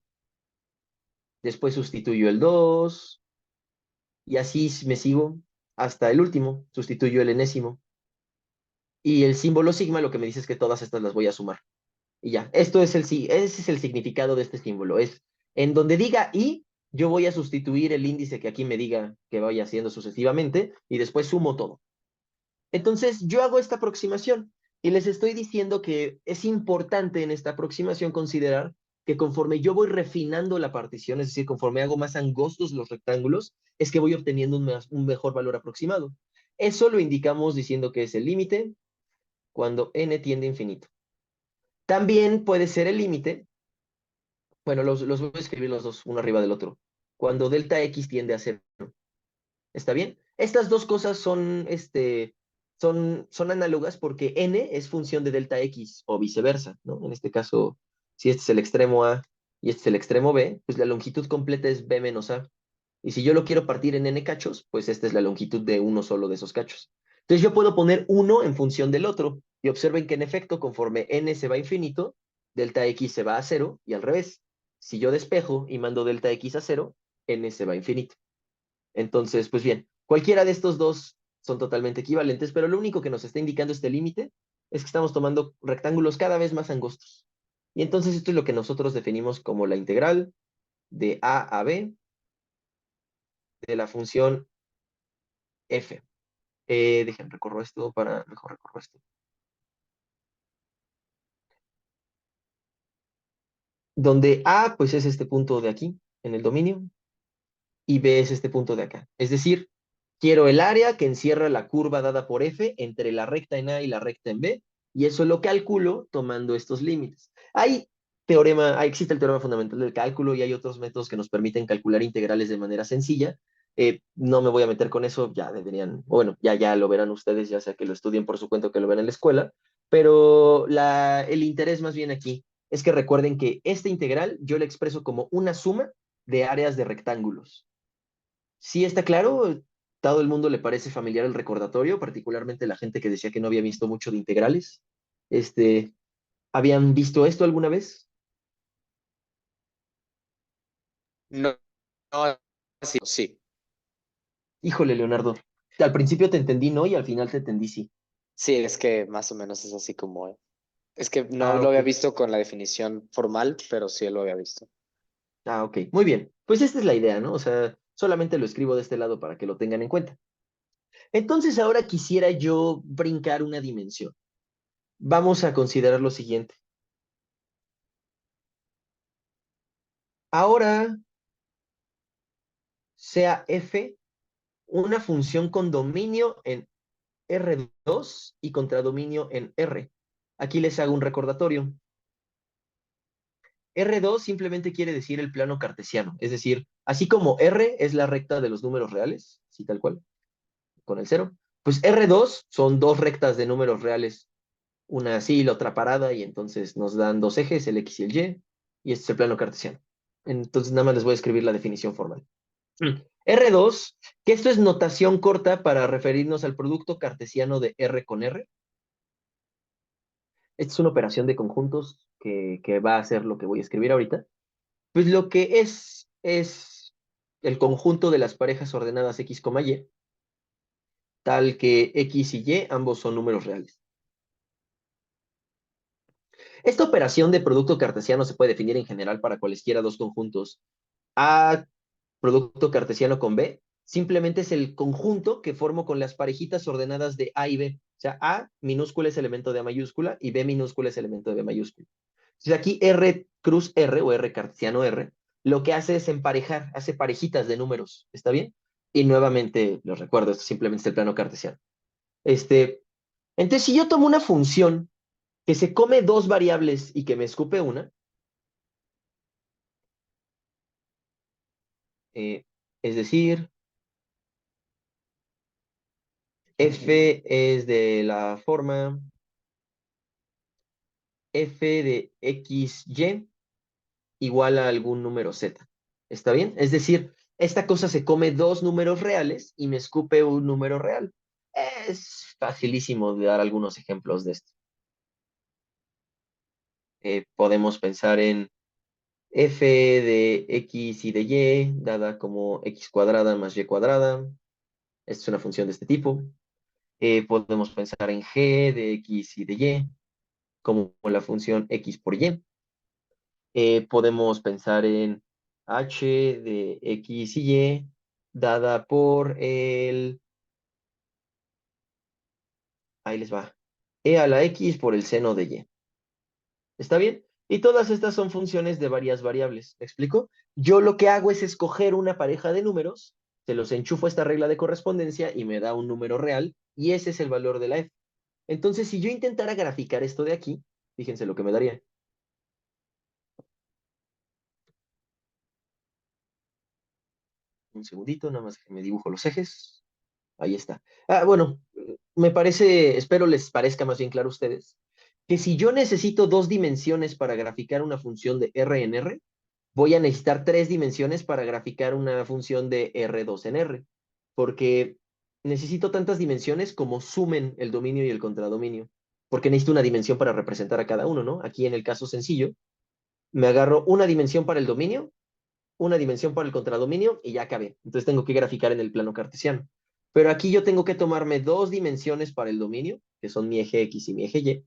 después sustituyo el 2, y así me sigo hasta el último, sustituyo el enésimo. Y el símbolo sigma lo que me dice es que todas estas las voy a sumar. Y ya, ese es el significado de este símbolo. Es en donde diga i, yo voy a sustituir el índice que aquí me diga que vaya haciendo sucesivamente y después sumo todo. Entonces, yo hago esta aproximación y les estoy diciendo que es importante en esta aproximación considerar que conforme yo voy refinando la partición, es decir, conforme hago más angostos los rectángulos, es que voy obteniendo un mejor valor aproximado. Eso lo indicamos diciendo que es el límite cuando n tiende a infinito. También puede ser el límite, bueno, los voy a escribir los dos, uno arriba del otro, cuando delta x tiende a cero. ¿Está bien? Estas dos cosas son análogas porque n es función de delta x o viceversa, ¿no? En este caso, si este es el extremo A y este es el extremo B, pues la longitud completa es b menos A. Y si yo lo quiero partir en n cachos, pues esta es la longitud de uno solo de esos cachos. Entonces yo puedo poner uno en función del otro. Y observen que en efecto, conforme n se va a infinito, delta x se va a cero y al revés. Si yo despejo y mando delta x a cero, n se va a infinito. Entonces, pues bien, cualquiera de estos dos son totalmente equivalentes, pero lo único que nos está indicando este límite es que estamos tomando rectángulos cada vez más angostos. Y entonces esto es lo que nosotros definimos como la integral de a a b de la función f. Dejen, recorro esto para mejor recorro esto. Donde a, pues es este punto de aquí, en el dominio, y b es este punto de acá. Es decir, quiero el área que encierra la curva dada por f entre la recta en a y la recta en b, y eso lo calculo tomando estos límites. Existe el teorema fundamental del cálculo y hay otros métodos que nos permiten calcular integrales de manera sencilla. No me voy a meter con eso, ya deberían, bueno, ya lo verán ustedes, ya sea que lo estudien por su cuenta o que lo vean en la escuela, pero el interés más bien aquí es que recuerden que esta integral yo la expreso como una suma de áreas de rectángulos. ¿Sí está claro? ¿Todo el mundo le parece familiar el recordatorio? Particularmente la gente que decía que no había visto mucho de integrales. Este, ¿Habían visto esto alguna vez? No, no, sí, sí. Híjole, Leonardo. Al principio te entendí no y al final te entendí sí. Sí, es que más o menos es así como. Es que no Ah, lo ok. había visto con la definición formal, pero sí lo había visto. Ah, ok. Muy bien. Pues esta es la idea, ¿no? O sea, solamente lo escribo de este lado para que lo tengan en cuenta. Entonces ahora quisiera yo brincar una dimensión. Vamos a considerar lo siguiente. Ahora sea f una función con dominio en R2 y contradominio en R. Aquí les hago un recordatorio. R2 simplemente quiere decir el plano cartesiano, es decir, así como R es la recta de los números reales, así tal cual, con el cero, pues R2 son dos rectas de números reales, una así y la otra parada, y entonces nos dan dos ejes, el X y el Y, y este es el plano cartesiano. Entonces nada más les voy a escribir la definición formal. R2, que esto es notación corta para referirnos al producto cartesiano de R con R. Esta es una operación de conjuntos que va a ser lo que voy a escribir ahorita. Pues lo que es el conjunto de las parejas ordenadas X, Y, tal que X y Y ambos son números reales. Esta operación de producto cartesiano se puede definir en general para cualesquiera dos conjuntos. A producto cartesiano con B simplemente es el conjunto que formo con las parejitas ordenadas de A y B. O sea, A minúscula es elemento de A mayúscula y B minúscula es elemento de B mayúscula. Entonces aquí R cruz R o R cartesiano R, lo que hace es emparejar, hace parejitas de números, ¿está bien? Y nuevamente, los recuerdo, esto simplemente es el plano cartesiano. Entonces, si yo tomo una función que se come dos variables y que me escupe una, es decir, f es de la forma f de xy igual a algún número z. ¿Está bien? Es decir, esta cosa se come dos números reales y me escupe un número real. Es facilísimo de dar algunos ejemplos de esto. Podemos pensar en f de x y de y, dada como x cuadrada más y cuadrada. Esta es una función de este tipo. Podemos pensar en g de x y de y, como la función x por y. Podemos pensar en h de x y y, dada por ahí les va, e a la x por el seno de y. ¿Está bien? Y todas estas son funciones de varias variables. ¿Me explico? Yo lo que hago es escoger una pareja de números, se los enchufo a esta regla de correspondencia y me da un número real, y ese es el valor de la f. Entonces, si yo intentara graficar esto de aquí, fíjense lo que me daría. Un segundito, nada más que me dibujo los ejes. Ahí está. Bueno, me parece, espero les parezca más bien claro a ustedes, que si yo necesito dos dimensiones para graficar una función de R en R, voy a necesitar tres dimensiones para graficar una función de R2 en R, porque necesito tantas dimensiones como sumen el dominio y el contradominio, porque necesito una dimensión para representar a cada uno, ¿no? Aquí en el caso sencillo, me agarro una dimensión para el dominio, una dimensión para el contradominio y ya acabé. Entonces tengo que graficar en el plano cartesiano. Pero aquí yo tengo que tomarme dos dimensiones para el dominio, que son mi eje X y mi eje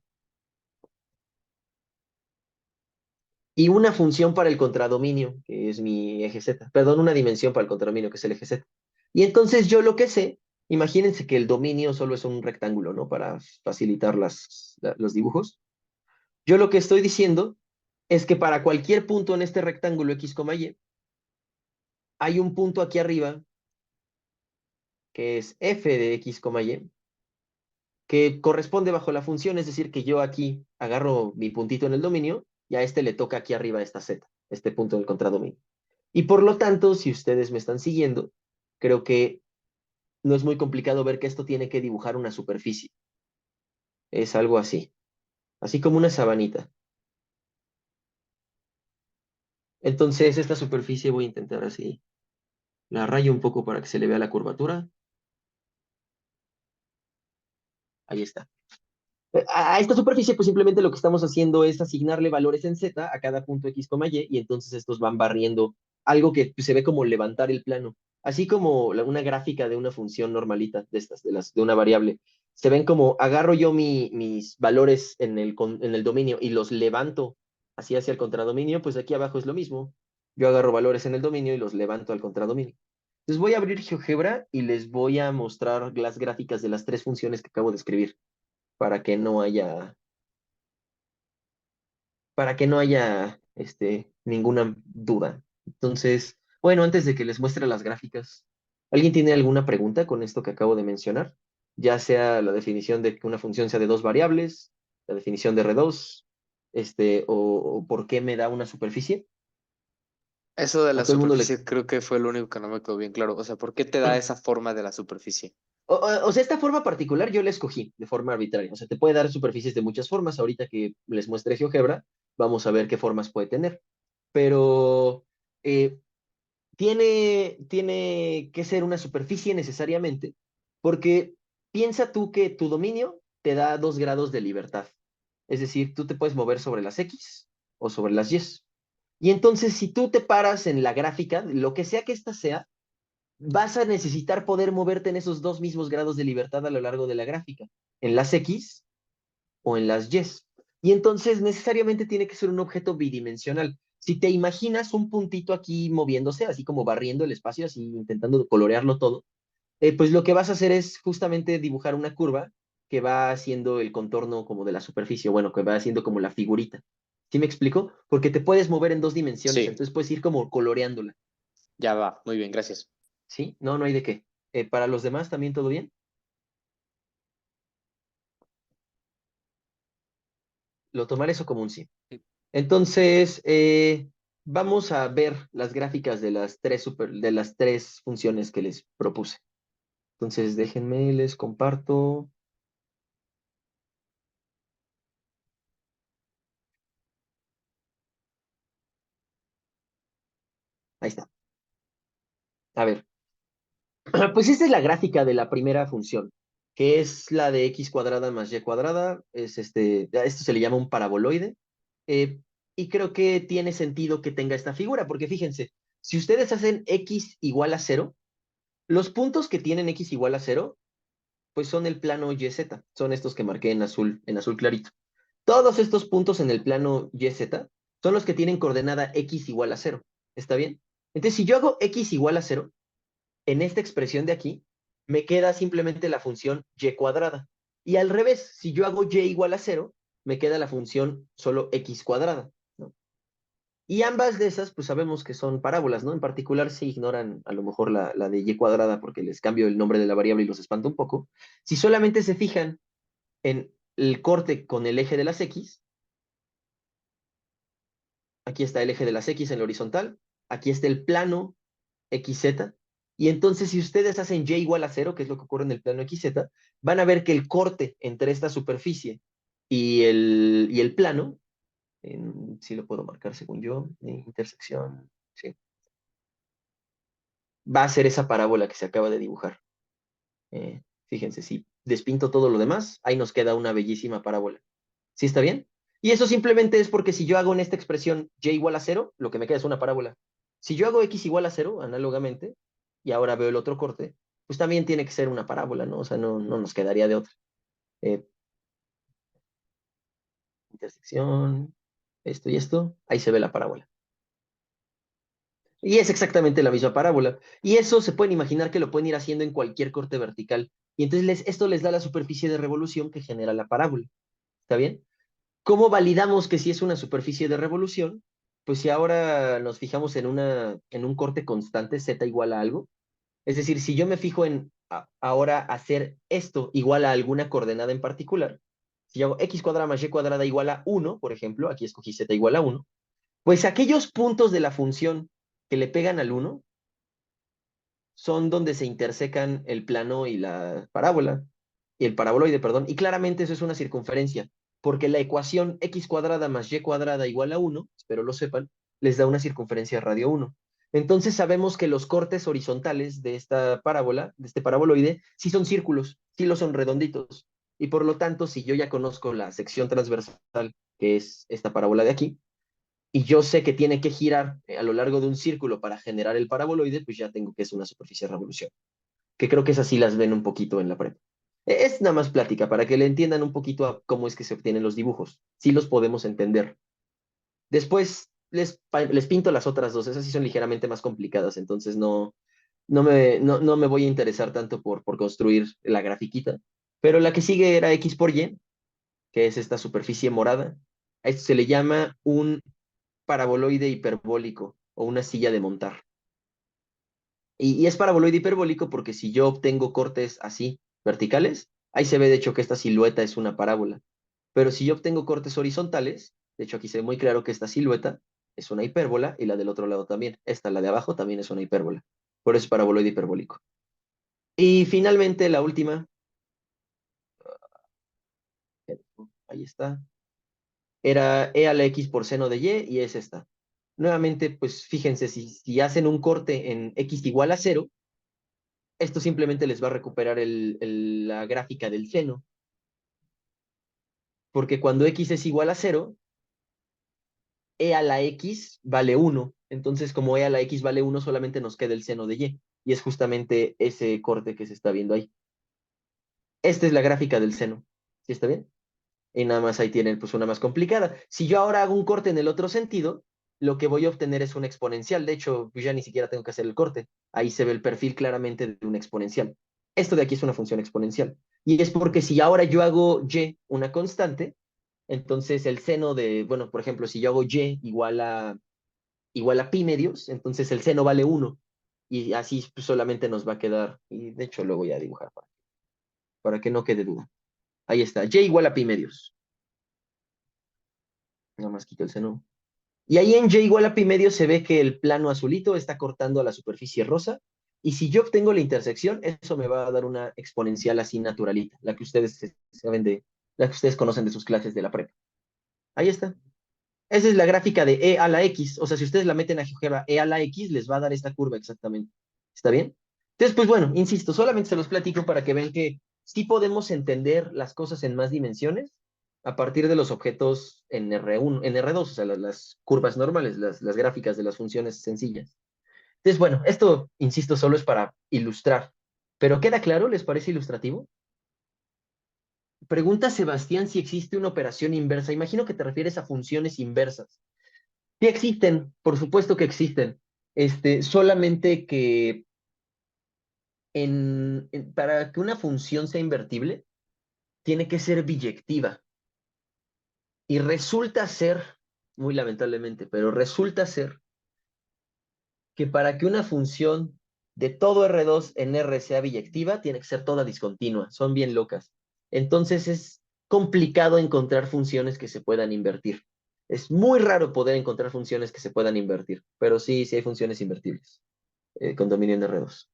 y una función para el contradominio, que es mi eje Z. Perdón, una dimensión para el contradominio, que es el eje Z. Y entonces yo lo que sé, imagínense que el dominio solo es un rectángulo, ¿no? Para facilitar los dibujos. Yo lo que estoy diciendo es que para cualquier punto en este rectángulo X, Y, hay un punto aquí arriba, que es f de X, Y, que corresponde bajo la función, es decir, que yo aquí agarro mi puntito en el dominio y a este le toca aquí arriba esta Z, este punto del contradominio. Y por lo tanto, si ustedes me están siguiendo, creo que no es muy complicado ver que esto tiene que dibujar una superficie. Es algo así, así como una sabanita. Entonces, esta superficie voy a intentar así, la rayo un poco para que se le vea la curvatura. Ahí está. A esta superficie, pues simplemente lo que estamos haciendo es asignarle valores en Z a cada punto X, Y, entonces estos van barriendo algo que pues, se ve como levantar el plano. Así como una gráfica de una función normalita de estas, de una variable. Se ven como agarro yo mis valores en el dominio y los levanto así hacia el contradominio, pues aquí abajo es lo mismo. Yo agarro valores en el dominio y los levanto al contradominio. Entonces voy a abrir GeoGebra y les voy a mostrar las gráficas de las tres funciones que acabo de escribir para que no haya, ninguna duda. Entonces, bueno, antes de que les muestre las gráficas, ¿alguien tiene alguna pregunta con esto que acabo de mencionar? Ya sea la definición de que una función sea de dos variables, la definición de R2, o por qué me da una superficie. Eso de A la todo el mundo le... superficie creo que fue lo único que no me quedó bien claro. O sea, ¿por qué te da esa forma de la superficie? O sea, esta forma particular yo la escogí de forma arbitraria. O sea, te puede dar superficies de muchas formas. Ahorita que les muestre GeoGebra, vamos a ver qué formas puede tener. Pero eh, tiene que ser una superficie necesariamente, porque piensa tú que tu dominio te da 2 grados de libertad. Es decir, tú te puedes mover sobre las X o sobre las Y. Y entonces, si tú te paras en la gráfica, lo que sea que ésta sea, vas a necesitar poder moverte en esos dos mismos grados de libertad a lo largo de la gráfica, en las X o en las Y. Y entonces necesariamente tiene que ser un objeto bidimensional. Si te imaginas un puntito aquí moviéndose, así como barriendo el espacio, así intentando colorearlo todo, pues lo que vas a hacer es justamente dibujar una curva que va haciendo el contorno como de la superficie, bueno, que va haciendo como la figurita. ¿Sí me explico? Porque te puedes mover en dos dimensiones, Sí, entonces puedes ir como coloreándola. ya va. Muy bien, gracias. ¿Sí? No, no hay de qué. Para los demás, ¿también todo bien? Lo tomaré eso como un sí. Sí. Entonces, vamos a ver las gráficas de las tres funciones que les propuse. Entonces, déjenme, les comparto. Ahí está. A ver, pues esta es la gráfica de la primera función, que es la de x cuadrada más y cuadrada. A esto se le llama un paraboloide. eh, y creo que tiene sentido que tenga esta figura, porque fíjense, si ustedes hacen x igual a 0, los puntos que tienen x igual a 0, pues son el plano YZ, son estos que marqué en azul clarito. Todos estos puntos en el plano YZ son los que tienen coordenada x igual a 0. ¿Está bien? Entonces, si yo hago x igual a 0, en esta expresión de aquí, me queda simplemente la función y cuadrada. Y al revés, si yo hago y igual a 0, me queda la función solo x cuadrada, ¿no? Y ambas de esas, pues sabemos que son parábolas, ¿no? En particular, si ignoran a lo mejor la de y cuadrada porque les cambio el nombre de la variable y los espanto un poco. Si solamente se fijan en el corte con el eje de las x, aquí está el eje de las x en la horizontal, aquí está el plano XZ, y entonces si ustedes hacen y igual a 0, que es lo que ocurre en el plano XZ, van a ver que el corte entre esta superficie y el plano, si lo puedo marcar según yo, intersección, sí, va a ser esa parábola que se acaba de dibujar. Fíjense, si despinto todo lo demás, ahí nos queda una bellísima parábola. ¿Sí está bien? Y eso simplemente es porque si yo hago en esta expresión y igual a 0, lo que me queda es una parábola. Si yo hago x igual a 0, análogamente, y ahora veo el otro corte, pues también tiene que ser una parábola, ¿no? O sea, no nos quedaría de otra. Eh, intersección, esto y esto, ahí se ve la parábola. Y es exactamente la misma parábola. Y eso se pueden imaginar que lo pueden ir haciendo en cualquier corte vertical. Y entonces esto les da la superficie de revolución que genera la parábola. ¿Está bien? ¿Cómo validamos que sí es una superficie de revolución? Pues si ahora nos fijamos en un corte constante, z igual a algo, es decir, si yo me fijo en ahora hacer esto igual a alguna coordenada en particular, si yo hago x cuadrada más y cuadrada igual a 1, por ejemplo, aquí escogí z igual a 1, pues aquellos puntos de la función que le pegan al 1 son donde se intersecan el plano y la parábola, y el paraboloide, perdón, y claramente eso es una circunferencia, porque la ecuación x cuadrada más y cuadrada igual a 1, espero lo sepan, les da una circunferencia radio 1. Entonces sabemos que los cortes horizontales de esta parábola, de este paraboloide, sí son círculos, sí lo son redonditos. Y por lo tanto, si yo ya conozco la sección transversal, que es esta parábola de aquí, y yo sé que tiene que girar a lo largo de un círculo para generar el paraboloide, pues ya tengo que es una superficie de revolución. Que creo que esas sí las ven un poquito en la prepa. Es nada más plática, para que le entiendan un poquito a cómo es que se obtienen los dibujos. Sí los podemos entender. Después les pinto las otras dos, esas sí son ligeramente más complicadas, entonces no me voy a interesar tanto por construir la grafiquita. Pero la que sigue era X por Y, que es esta superficie morada. A esto se le llama un paraboloide hiperbólico o una silla de montar. Y es paraboloide hiperbólico porque si yo obtengo cortes así, verticales, ahí se ve de hecho que esta silueta es una parábola. Pero si yo obtengo cortes horizontales, de hecho aquí se ve muy claro que esta silueta es una hipérbola y la del otro lado también. Esta, la de abajo, también es una hipérbola. Por eso es paraboloide hiperbólico. Y finalmente la última, ahí está, era e a la x por seno de y es esta. Nuevamente, pues fíjense, si hacen un corte en x igual a 0, esto simplemente les va a recuperar la gráfica del seno. Porque cuando x es igual a 0, e a la x vale 1. Entonces, como e a la x vale 1, solamente nos queda el seno de y. Y es justamente ese corte que se está viendo ahí. Esta es la gráfica del seno. ¿Sí está bien? Y nada más ahí tienen pues una más complicada. Si yo ahora hago un corte en el otro sentido, lo que voy a obtener es un exponencial. De hecho, ya ni siquiera tengo que hacer el corte. Ahí se ve el perfil claramente de un exponencial. Esto de aquí es una función exponencial. Y es porque si ahora yo hago y una constante, entonces el seno de, bueno, por ejemplo, si yo hago y igual a pi medios, entonces el seno vale 1. Y así pues, solamente nos va a quedar, y de hecho lo voy a dibujar para que no quede duda. Ahí está, y igual a pi medios. Nada más quito el seno. Y ahí en y igual a pi medios se ve que el plano azulito está cortando a la superficie rosa. Y si yo obtengo la intersección, eso me va a dar una exponencial así naturalita, la que ustedes saben la que ustedes conocen de sus clases de la prepa. Ahí está. Esa es la gráfica de e a la x. O sea, si ustedes la meten a GeoGebra e a la x, les va a dar esta curva exactamente. ¿Está bien? Entonces, pues bueno, insisto, solamente se los platico para que vean que sí podemos entender las cosas en más dimensiones a partir de los objetos en R1, en R2, o sea, las curvas normales, las gráficas de las funciones sencillas. Entonces, bueno, esto, insisto, solo es para ilustrar. ¿Pero queda claro? ¿Les parece ilustrativo? Pregunta Sebastián si existe una operación inversa. Imagino que te refieres a funciones inversas. Sí existen, por supuesto que existen. Solamente que para que una función sea invertible, tiene que ser biyectiva. Y resulta ser, muy lamentablemente, pero resulta ser que para que una función de todo R2 en R sea biyectiva, tiene que ser toda discontinua. Son bien locas. Entonces es complicado encontrar funciones que se puedan invertir. Es muy raro poder encontrar funciones que se puedan invertir, pero sí, sí hay funciones invertibles con dominio en R2.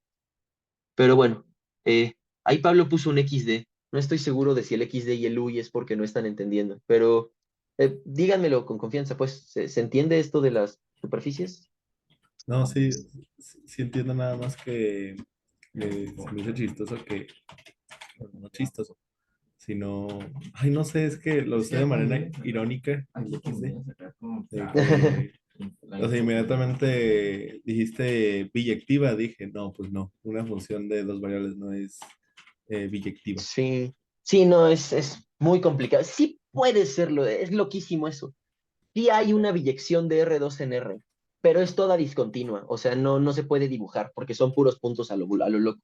Pero bueno, ahí Pablo puso un XD. No estoy seguro de si el XD y el UI es porque no están entendiendo, pero díganmelo con confianza, pues, ¿se entiende esto de las superficies? No, sí, sí entiendo nada más que se me hizo chistoso que, bueno, no chistoso, sino, ay, no sé, es que lo usé de manera irónica en el XD, de o sea, inmediatamente dijiste biyectiva, dije, no, pues no, una función de dos variables no es biyectiva. Sí, sí, no, es muy complicado. Sí puede serlo, es loquísimo eso. Sí hay una biyección de R2 en R, pero es toda discontinua, o sea, no se puede dibujar porque son puros puntos a lo loco.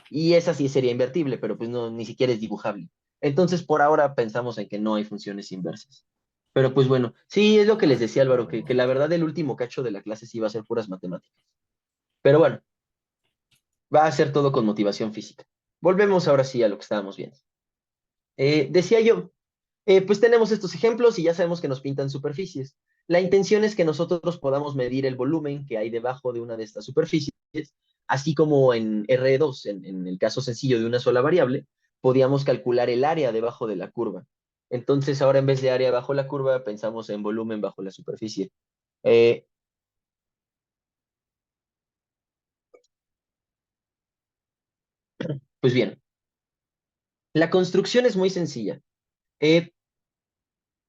Y esa sí sería invertible, pero pues no, ni siquiera es dibujable. Entonces, por ahora pensamos en que no hay funciones inversas. Pero pues bueno, sí, es lo que les decía Álvaro, que la verdad el último cacho de la clase sí va a ser puras matemáticas. Pero bueno, va a ser todo con motivación física. Volvemos ahora sí a lo que estábamos viendo. Decía yo, pues tenemos estos ejemplos y ya sabemos que nos pintan superficies. La intención es que nosotros podamos medir el volumen que hay debajo de una de estas superficies, así como en R2, en el caso sencillo de una sola variable, podíamos calcular el área debajo de la curva. Entonces ahora en vez de área bajo la curva, pensamos en volumen bajo la superficie. Eh, pues bien, la construcción es muy sencilla. Eh,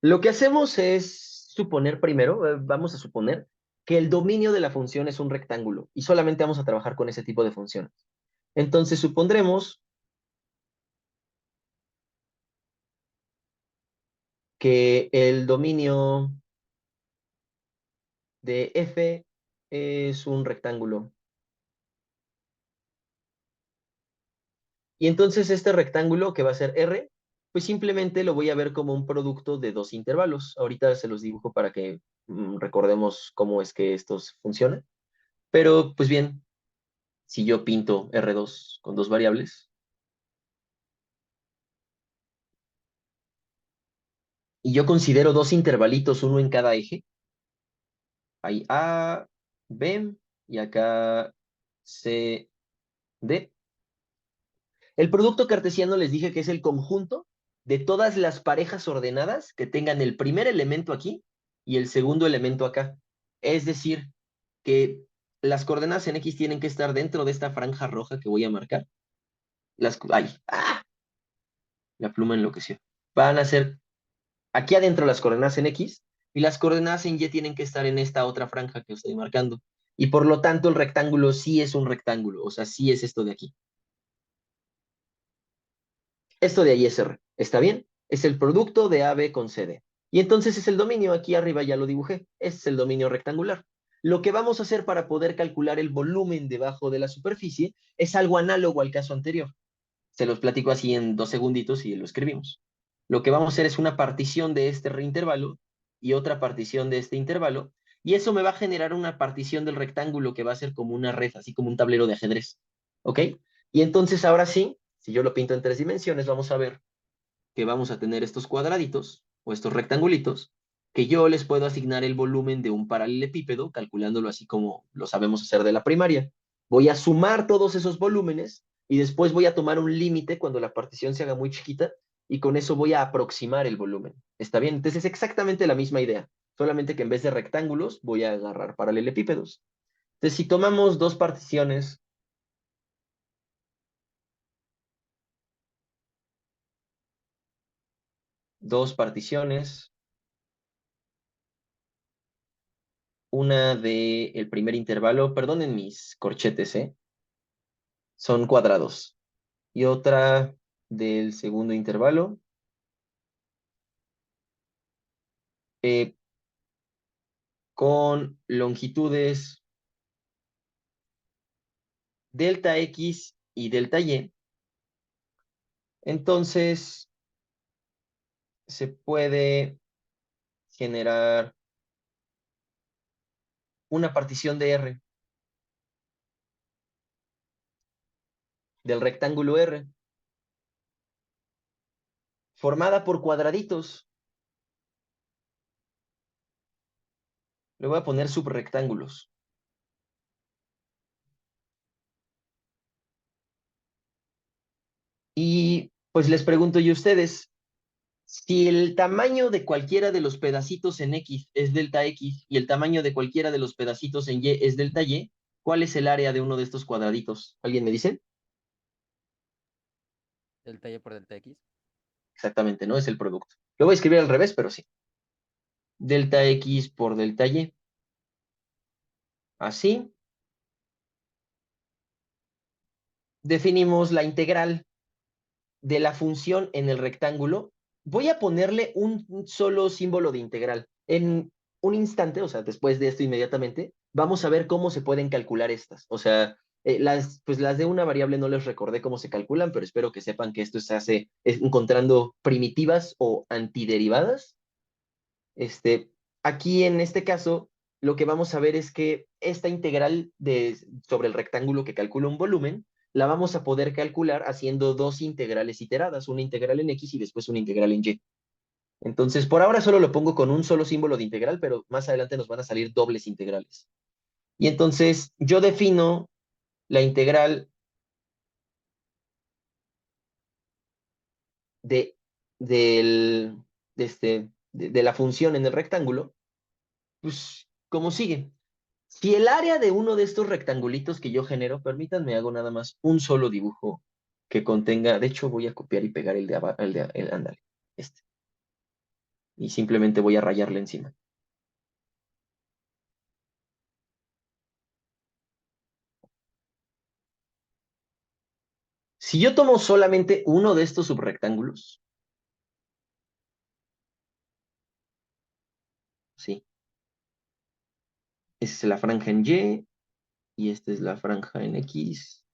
Lo que hacemos es suponer primero, vamos a suponer que el dominio de la función es un rectángulo y solamente vamos a trabajar con ese tipo de funciones. Entonces supondremos que el dominio de f es un rectángulo. Y entonces este rectángulo que va a ser R, pues simplemente lo voy a ver como un producto de dos intervalos. Ahorita se los dibujo para que recordemos cómo es que estos funcionan. Pero pues bien, si yo pinto R2 con dos variables, y yo considero dos intervalitos, uno en cada eje, hay A, B, y acá C, D. El producto cartesiano les dije que es el conjunto de todas las parejas ordenadas que tengan el primer elemento aquí y el segundo elemento acá. Es decir, que las coordenadas en X tienen que estar dentro de esta franja roja que voy a marcar. ¡Ay! ¡Ah! La pluma enloqueció. Van a ser aquí adentro las coordenadas en X y las coordenadas en Y tienen que estar en esta otra franja que estoy marcando. Y por lo tanto el rectángulo sí es un rectángulo, o sea, sí es esto de aquí. Esto de ahí es R, ¿está bien? Es el producto de AB con CD. Y entonces es el dominio, aquí arriba ya lo dibujé, es el dominio rectangular. Lo que vamos a hacer para poder calcular el volumen debajo de la superficie es algo análogo al caso anterior. Se los platico así en 2 segunditos y lo escribimos. Lo que vamos a hacer es una partición de este reintervalo y otra partición de este intervalo, y eso me va a generar una partición del rectángulo que va a ser como una red, así como un tablero de ajedrez. ¿Ok? Y entonces ahora sí, si yo lo pinto en 3 dimensiones, vamos a ver que vamos a tener estos cuadraditos o estos rectangulitos que yo les puedo asignar el volumen de un paralelepípedo, calculándolo así como lo sabemos hacer de la primaria. Voy a sumar todos esos volúmenes y después voy a tomar un límite cuando la partición se haga muy chiquita y con eso voy a aproximar el volumen. ¿Está bien? Entonces es exactamente la misma idea, solamente que en vez de rectángulos voy a agarrar paralelepípedos. Entonces si tomamos dos particiones dos particiones. Una del primer intervalo, perdonen mis corchetes, son cuadrados. Y otra del segundo intervalo, eh, con longitudes delta X y delta Y. Entonces, se puede generar una partición de R, del rectángulo R, formada por cuadraditos. Le voy a poner subrectángulos. Y pues les pregunto yo a ustedes, si el tamaño de cualquiera de los pedacitos en X es delta X y el tamaño de cualquiera de los pedacitos en Y es delta Y, ¿cuál es el área de uno de estos cuadraditos? ¿Alguien me dice? Delta Y por delta X. Exactamente, ¿no? Es el producto. Lo voy a escribir al revés, pero sí. Delta X por delta Y. Así. Definimos la integral de la función en el rectángulo. Voy a ponerle un solo símbolo de integral. En un instante, o sea, después de esto inmediatamente, vamos a ver cómo se pueden calcular estas. O sea, pues las de una variable no les recordé cómo se calculan, pero espero que sepan que esto se hace encontrando primitivas o antiderivadas. Aquí en este caso, lo que vamos a ver es que esta integral sobre el rectángulo que calcula un volumen, la vamos a poder calcular haciendo dos integrales iteradas, una integral en X y después una integral en Y. Entonces, por ahora solo lo pongo con un solo símbolo de integral, pero más adelante nos van a salir dobles integrales. Y entonces yo defino la integral de, del, de la función en el rectángulo, pues como sigue. Si el área de uno de estos rectangulitos que yo genero, permítanme, hago nada más un solo dibujo que contenga, de hecho voy a copiar y pegar el de abajo, ándale, este. Y simplemente voy a rayarle encima. Si yo tomo solamente uno de estos subrectángulos, sí, esta es la franja en y esta es la franja en X.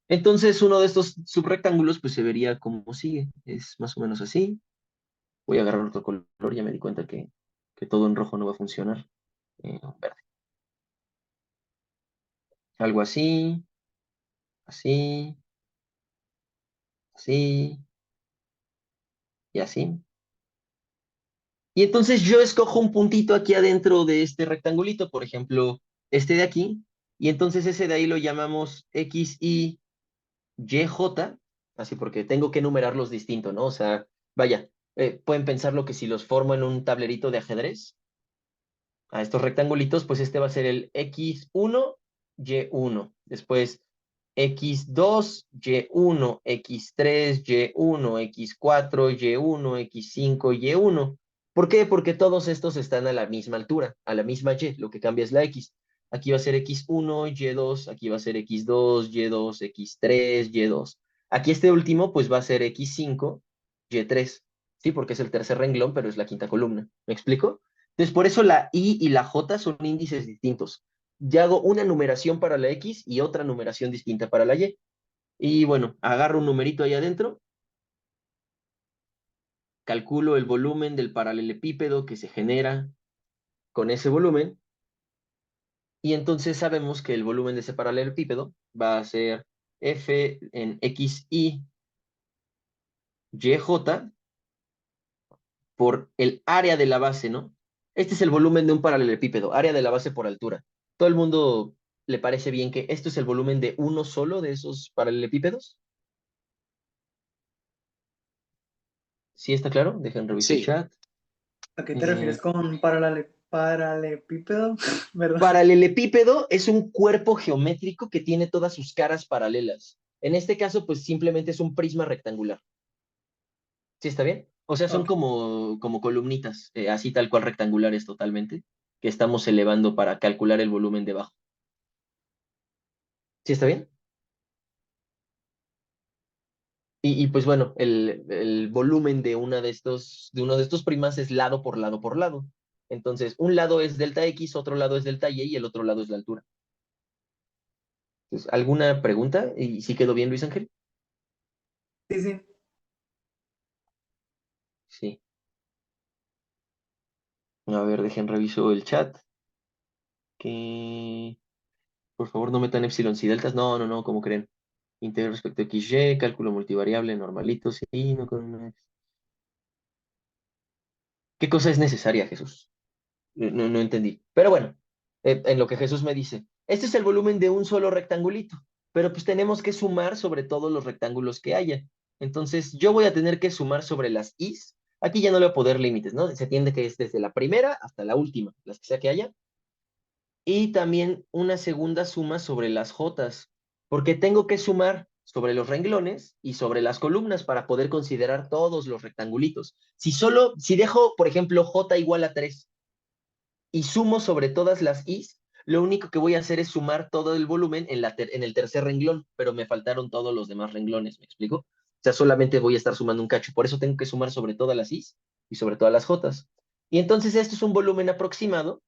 Entonces uno de estos subrectángulos pues se vería como sigue, es más o menos así. Voy a agarrar otro color, ya me di cuenta que todo en rojo no va a funcionar. Verde. Algo así, así, así y así. Y entonces yo escojo un puntito aquí adentro de este rectangulito, por ejemplo, este de aquí, y entonces ese de ahí lo llamamos X, Y, Y, J, así porque tengo que numerarlos distinto, ¿no? O sea, vaya, pueden pensarlo que si los formo en un tablerito de ajedrez, a estos rectangulitos, pues este va a ser el X1, Y1. Después X2, Y1, X3, Y1, X4, Y1, X5, Y1. ¿Por qué? Porque todos estos están a la misma altura, a la misma Y, lo que cambia es la X. Aquí va a ser X1, Y2, aquí va a ser X2, Y2, X3, Y2. Aquí este último, pues va a ser X5, Y3. Sí, porque es el tercer renglón, pero es la quinta columna. ¿Me explico? Entonces, por eso la I y la J son índices distintos. Ya hago una numeración para la X y otra numeración distinta para la Y. Y bueno, agarro un numerito ahí adentro, calculo el volumen del paralelepípedo que se genera con ese volumen, y entonces sabemos que el volumen de ese paralelepípedo va a ser F en XY, YJ por el área de la base, ¿no? Este es el volumen de un paralelepípedo, área de la base por altura. ¿Todo el mundo le parece bien que esto es el volumen de uno solo de esos paralelepípedos? ¿Sí está claro? Dejen revisar el Sí, chat. ¿A qué te refieres con Paralelepípedo, ¿verdad? Paralelepípedo es un cuerpo geométrico que tiene todas sus caras paralelas. En este caso, pues simplemente es un prisma rectangular. ¿Sí está bien? O sea, son Ok. como columnitas, así tal cual rectangulares totalmente, que estamos elevando para calcular el volumen debajo. ¿Sí está bien? Y pues bueno, el volumen de uno de estos primas es lado por lado por lado. Entonces, un lado es delta X, otro lado es delta Y el otro lado es la altura. Entonces, ¿alguna pregunta? ¿Y si quedó bien, Luis Ángel? Sí, sí. Sí. A ver, dejen reviso el chat. Que por favor no metan epsilon y deltas. No, no, no, como creen. Integral respecto a XY, cálculo multivariable, normalito, sí, no con... ¿Qué cosa es necesaria, Jesús? No, no entendí. Pero bueno, en lo que Jesús me dice, este es el volumen de un solo rectangulito, pero pues tenemos que sumar sobre todos los rectángulos que haya. Entonces, yo voy a tener que sumar sobre las Is. Aquí ya no le voy a poner límites, ¿no? Se entiende que es desde la primera hasta la última, las que sea que haya. Y también una segunda suma sobre las Jotas, porque tengo que sumar sobre los renglones y sobre las columnas para poder considerar todos los rectangulitos. Si dejo, por ejemplo, J igual a 3 y sumo sobre todas las Is, lo único que voy a hacer es sumar todo el volumen en el tercer renglón, pero me faltaron todos los demás renglones, ¿me explico? O sea, solamente voy a estar sumando un cacho, por eso tengo que sumar sobre todas las Is y sobre todas las Jotas. Y entonces esto es un volumen aproximado,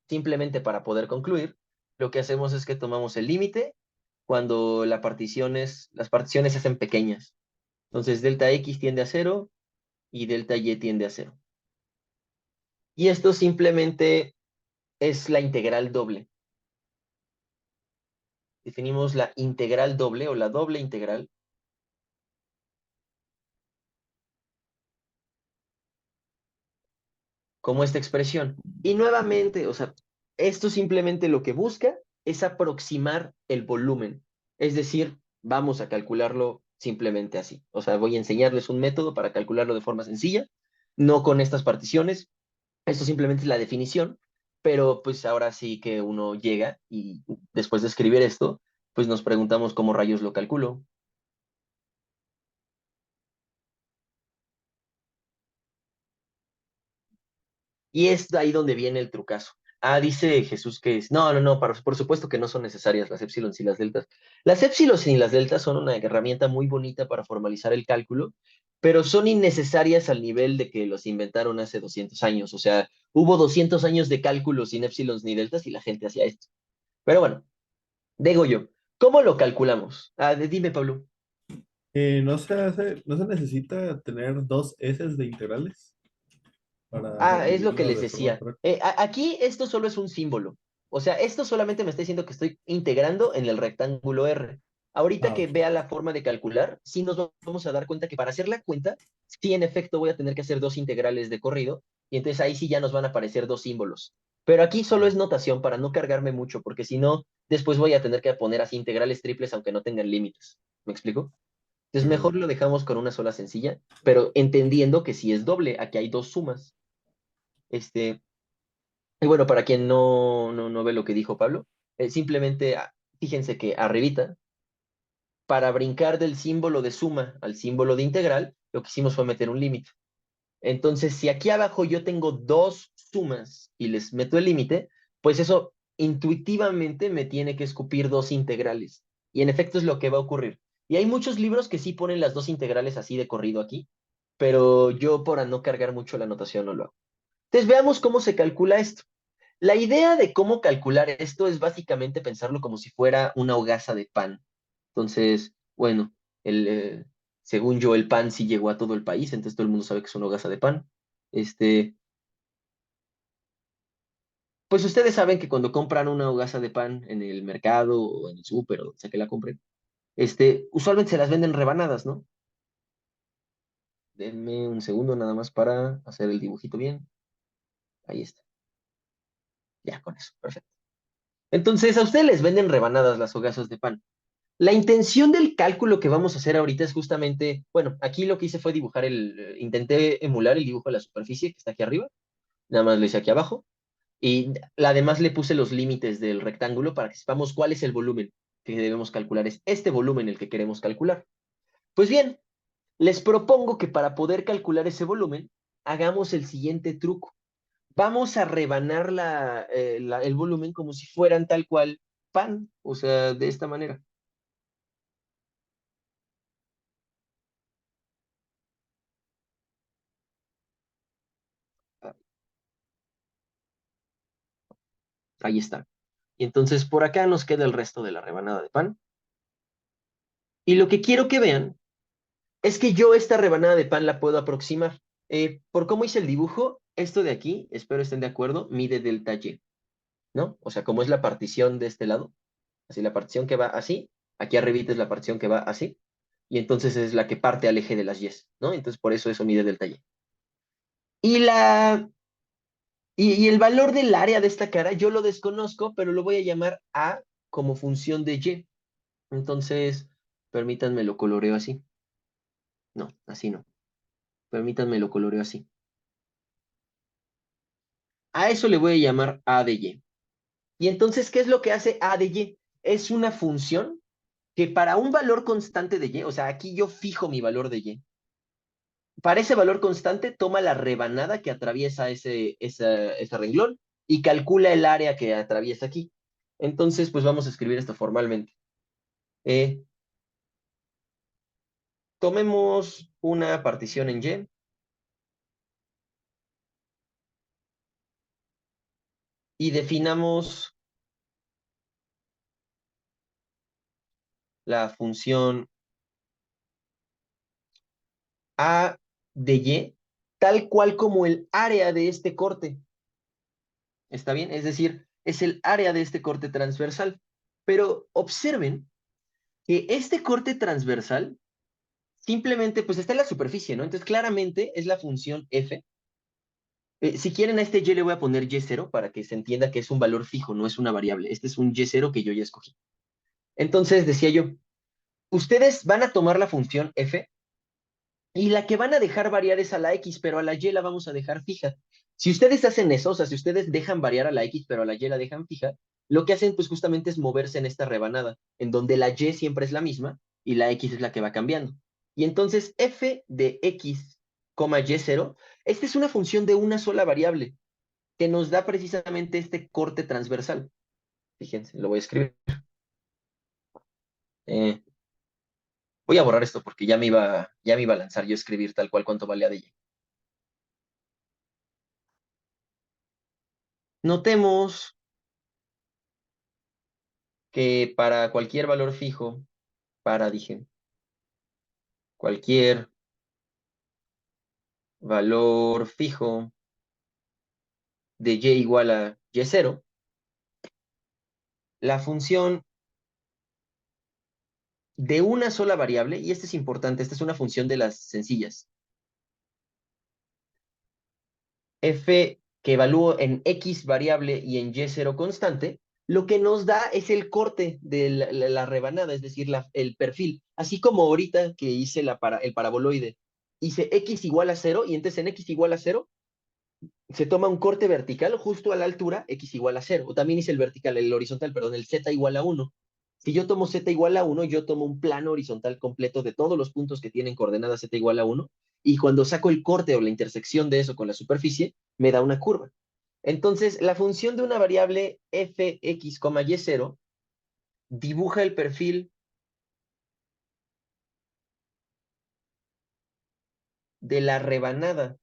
simplemente para poder concluir, lo que hacemos es que tomamos el límite cuando las particiones se hacen pequeñas. Entonces delta X tiende a 0 y delta Y tiende a 0. Y esto simplemente es la integral doble. Definimos la integral doble o la doble integral como esta expresión. Y nuevamente, o sea, esto simplemente lo que busca es aproximar el volumen. Es decir, vamos a calcularlo simplemente así. O sea, voy a enseñarles un método para calcularlo de forma sencilla, no con estas particiones. Esto simplemente es la definición, pero pues ahora sí que uno llega y después de escribir esto, pues nos preguntamos cómo rayos lo calculo. Y es ahí donde viene el trucazo. Ah, dice Jesús que es. No, no, no, por supuesto que no son necesarias las épsilons y las deltas. Las épsilons y las deltas son una herramienta muy bonita para formalizar el cálculo, pero son innecesarias al nivel de que los inventaron hace 200 años. O sea, hubo 200 años de cálculo sin épsilons ni deltas y la gente hacía esto. Pero bueno, digo yo, ¿cómo lo calculamos? Ah, dime, Pablo. No se necesita tener dos S de integrales para Ah, es lo que dividirlo les de forma decía. correcta. Aquí esto solo es un símbolo. O sea, esto solamente me está diciendo que estoy integrando en el rectángulo R. Ahorita Ah, que ok. vea la forma de calcular, sí nos vamos a dar cuenta que para hacer la cuenta, sí en efecto voy a tener que hacer dos integrales de corrido, y entonces ahí sí ya nos van a aparecer dos símbolos. Pero aquí solo es notación para no cargarme mucho, porque si no, después voy a tener que poner así integrales triples aunque no tengan límites. ¿Me explico? Entonces mejor lo dejamos con una sola sencilla, pero entendiendo que si es doble, aquí hay dos sumas. Este, y bueno, para quien no ve lo que dijo Pablo, simplemente fíjense que arribita, para brincar del símbolo de suma al símbolo de integral, lo que hicimos fue meter un límite. Entonces, si aquí abajo yo tengo dos sumas y les meto el límite, pues eso intuitivamente me tiene que escupir dos integrales. Y en efecto es lo que va a ocurrir. Y hay muchos libros que sí ponen las dos integrales así de corrido aquí, pero yo para no cargar mucho la notación no lo hago. Entonces veamos cómo se calcula esto. La idea de cómo calcular esto es básicamente pensarlo como si fuera una hogaza de pan. Entonces, bueno, el, eh, según yo, el pan sí llegó a todo el país, entonces todo el mundo sabe que es una hogaza de pan. Este, pues ustedes saben que cuando compran una hogaza de pan en el mercado o en el súper o donde sea que la compren, usualmente se las venden rebanadas, ¿no? Denme un segundo nada más para hacer el dibujito bien. Ahí está. Ya, con eso, perfecto. Entonces, a ustedes les venden rebanadas las hogazas de pan. La intención del cálculo que vamos a hacer ahorita es justamente, bueno, aquí lo que hice fue dibujar intenté emular el dibujo de la superficie que está aquí arriba, nada más lo hice aquí abajo, Y además le puse los límites del rectángulo para que sepamos cuál es el volumen que debemos calcular. Es este volumen el que queremos calcular. Pues bien, les propongo que para poder calcular ese volumen, hagamos el siguiente truco. Vamos a rebanar el volumen como si fueran tal cual pan, o sea, de esta manera. Ahí está. Y entonces por acá nos queda el resto de la rebanada de pan. Y lo que quiero que vean es que yo esta rebanada de pan la puedo aproximar. Por cómo hice el dibujo, esto de aquí, espero estén de acuerdo, mide delta Y, ¿no? O sea, como es la partición de este lado, así la partición que va así, aquí arribita es la partición que va así, y entonces es la que parte al eje de las Y's, ¿no? Entonces por eso mide delta Y. Y, y el valor del área de esta cara yo lo desconozco, pero lo voy a llamar A como función de Y. Entonces, permítanme lo coloreo así. No, así no. Permítanme lo coloreo así. A eso le voy a llamar A de Y. Y entonces, ¿qué es lo que hace A de Y? Es una función que para un valor constante de Y, o sea, aquí yo fijo mi valor de Y, para ese valor constante toma la rebanada que atraviesa ese renglón y calcula el área que atraviesa aquí. Entonces, pues vamos a escribir esto formalmente. Tomemos una partición en Y y definamos la función A de Y tal cual como el área de este corte. ¿Está bien? Es decir, es el área de este corte transversal. Pero observen que este corte transversal simplemente pues está en la superficie, ¿no? Entonces claramente es la función f. Si quieren a este y le voy a poner y0 para que se entienda que es un valor fijo, no es una variable. Este es un y0 que yo ya escogí. Entonces decía yo, ustedes van a tomar la función f y la que van a dejar variar es a la x, pero a la y la vamos a dejar fija. Si ustedes hacen eso, o sea, si ustedes dejan variar a la x, pero a la y la dejan fija, lo que hacen pues justamente es moverse en esta rebanada, en donde la y siempre es la misma y la x es la que va cambiando. Y entonces f de x, y0, esta es una función de una sola variable que nos da precisamente este corte transversal. Fíjense, lo voy a escribir. Voy a borrar esto porque ya me iba a lanzar yo a escribir tal cual cuánto vale a de y. Notemos que para cualquier valor fijo, dije, cualquier valor fijo de y igual a y0, la función de una sola variable, y esto es importante, esta es una función de las sencillas, f que evalúo en x variable y en y0 constante, lo que nos da es el corte de la rebanada, es decir, el perfil. Así como ahorita que hice el paraboloide, hice x igual a 0, y entonces en x igual a 0, se toma un corte vertical justo a la altura x igual a 0. O también hice el horizontal, perdón, el z igual a 1. Si yo tomo z igual a 1, yo tomo un plano horizontal completo de todos los puntos que tienen coordenadas z igual a 1, y cuando saco el corte o la intersección de eso con la superficie, me da una curva. Entonces, la función de una variable fx, y0 dibuja el perfil de la rebanada.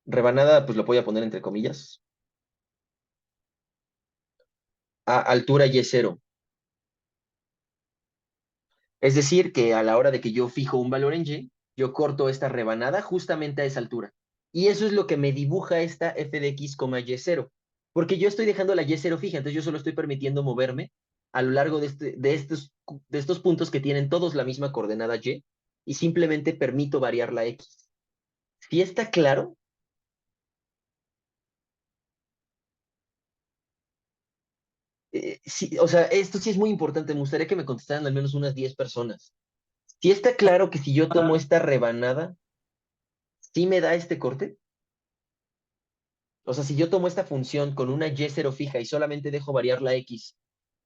Rebanada, pues lo voy a poner entre comillas, a altura y0. Es decir, que a la hora de que yo fijo un valor en y, yo corto esta rebanada justamente a esa altura. Y eso es lo que me dibuja esta f de x, y0. Porque yo estoy dejando la y0 fija, entonces yo solo estoy permitiendo moverme a lo largo de estos puntos que tienen todos la misma coordenada y simplemente permito variar la x. ¿Sí está claro? Sí, o sea, esto sí es muy importante. Me gustaría que me contestaran al menos unas 10 personas. ¿Sí está claro que si yo tomo esta rebanada ¿sí me da este corte? O sea, si yo tomo esta función con una y0 fija y solamente dejo variar la x,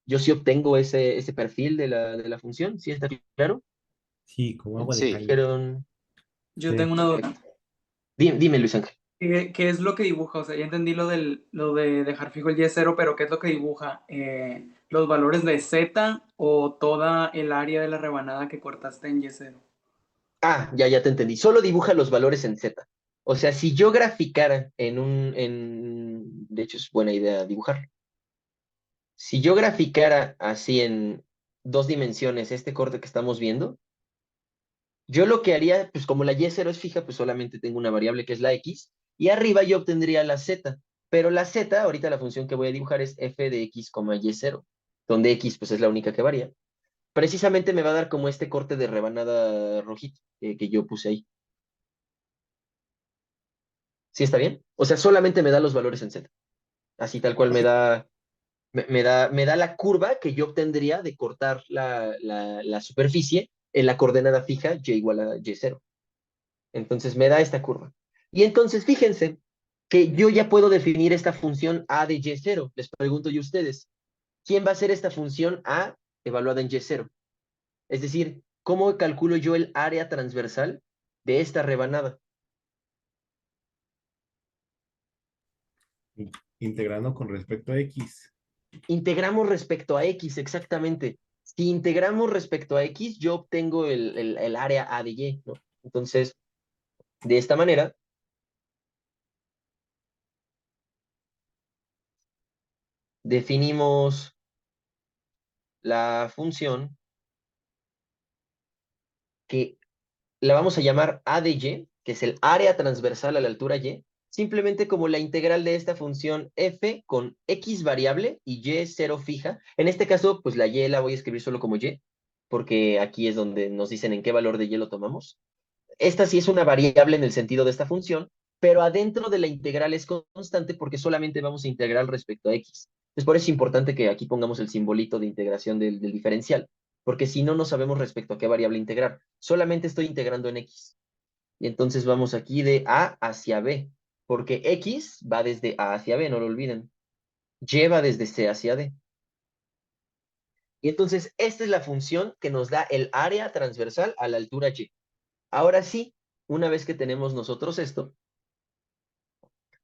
yo sí obtengo ese perfil de la función, ¿sí está claro? Sí, como agua de Sí. caña. Dijeron, Yo Sí. tengo una duda. perfecto. Dime, Luis Ángel. ¿Qué es lo que dibuja? O sea, ya entendí lo de dejar fijo el y0, pero ¿qué es lo que dibuja? ¿Los valores de z o toda el área de la rebanada que cortaste en y0? Ah, ya te entendí. Solo dibuja los valores en Z. O sea, si yo graficara de hecho es buena idea dibujar. Si yo graficara así en 2 dimensiones este corte que estamos viendo, yo lo que haría, pues como la y0 es fija, pues solamente tengo una variable que es la x, y arriba yo obtendría la z. Pero la z, ahorita la función que voy a dibujar es f de x, y0, donde x pues es la única que varía. Precisamente me va a dar como este corte de rebanada rojito que yo puse ahí. ¿Sí está bien? O sea, solamente me da los valores en Z. Así tal cual me da la curva que yo obtendría de cortar la superficie en la coordenada fija y igual a y0. Entonces me da esta curva. Y entonces fíjense que yo ya puedo definir esta función a de y0. Les pregunto yo a ustedes, ¿quién va a ser esta función a evaluada en y0? Es decir, ¿cómo calculo yo el área transversal de esta rebanada? Integrando con respecto a X. Integramos respecto a X, exactamente. Si integramos respecto a X, yo obtengo el área A de Y, ¿no? Entonces, de esta manera, definimos la función que la vamos a llamar A de Y, que es el área transversal a la altura Y, simplemente como la integral de esta función f con x variable y y cero fija. En este caso, pues la y la voy a escribir solo como y, porque aquí es donde nos dicen en qué valor de y lo tomamos. Esta sí es una variable en el sentido de esta función, pero adentro de la integral es constante porque solamente vamos a integrar respecto a x. Entonces, por eso es importante que aquí pongamos el simbolito de integración del diferencial, porque si no, no sabemos respecto a qué variable integrar. Solamente estoy integrando en x. Y entonces vamos aquí de a hacia b, porque x va desde a hacia b, no lo olviden. Y va desde c hacia d. Y entonces, esta es la función que nos da el área transversal a la altura y. Ahora sí, una vez que tenemos nosotros esto,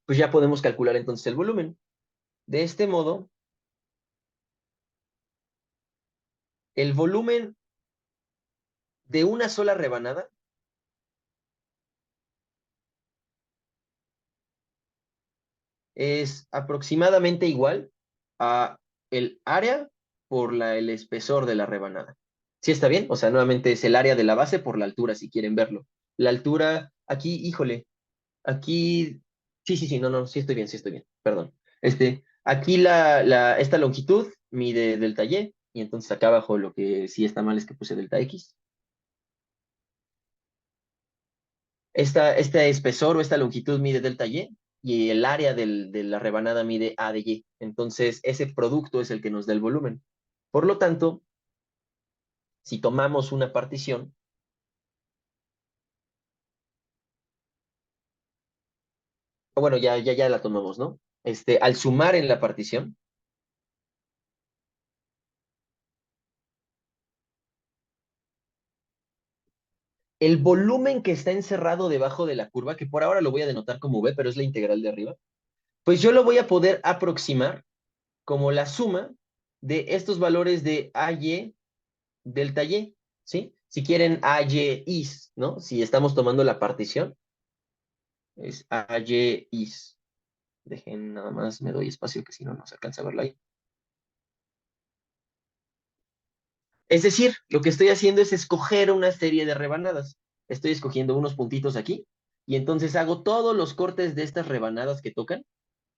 pues ya podemos calcular entonces el volumen. De este modo, el volumen de una sola rebanada es aproximadamente igual a el área por el espesor de la rebanada. ¿Sí está bien? O sea, nuevamente es el área de la base por la altura, si quieren verlo. La altura, aquí, híjole, aquí, sí, no, sí estoy bien, perdón. Aquí esta longitud mide delta y entonces acá abajo lo que sí está mal es que puse delta x. Este espesor o esta longitud mide delta y el área de la rebanada mide a de y. Entonces, ese producto es el que nos da el volumen. Por lo tanto, si tomamos una partición, bueno, ya la tomamos, ¿no? Al sumar en la partición, el volumen que está encerrado debajo de la curva, que por ahora lo voy a denotar como V, pero es la integral de arriba, pues yo lo voy a poder aproximar como la suma de estos valores de AY delta Y, ¿sí? Si quieren AY is, ¿no? Si estamos tomando la partición, es AY is. Dejen nada más, me doy espacio que si no, no se alcanza a verlo ahí. Es decir, lo que estoy haciendo es escoger una serie de rebanadas. Estoy escogiendo unos puntitos aquí y entonces hago todos los cortes de estas rebanadas que tocan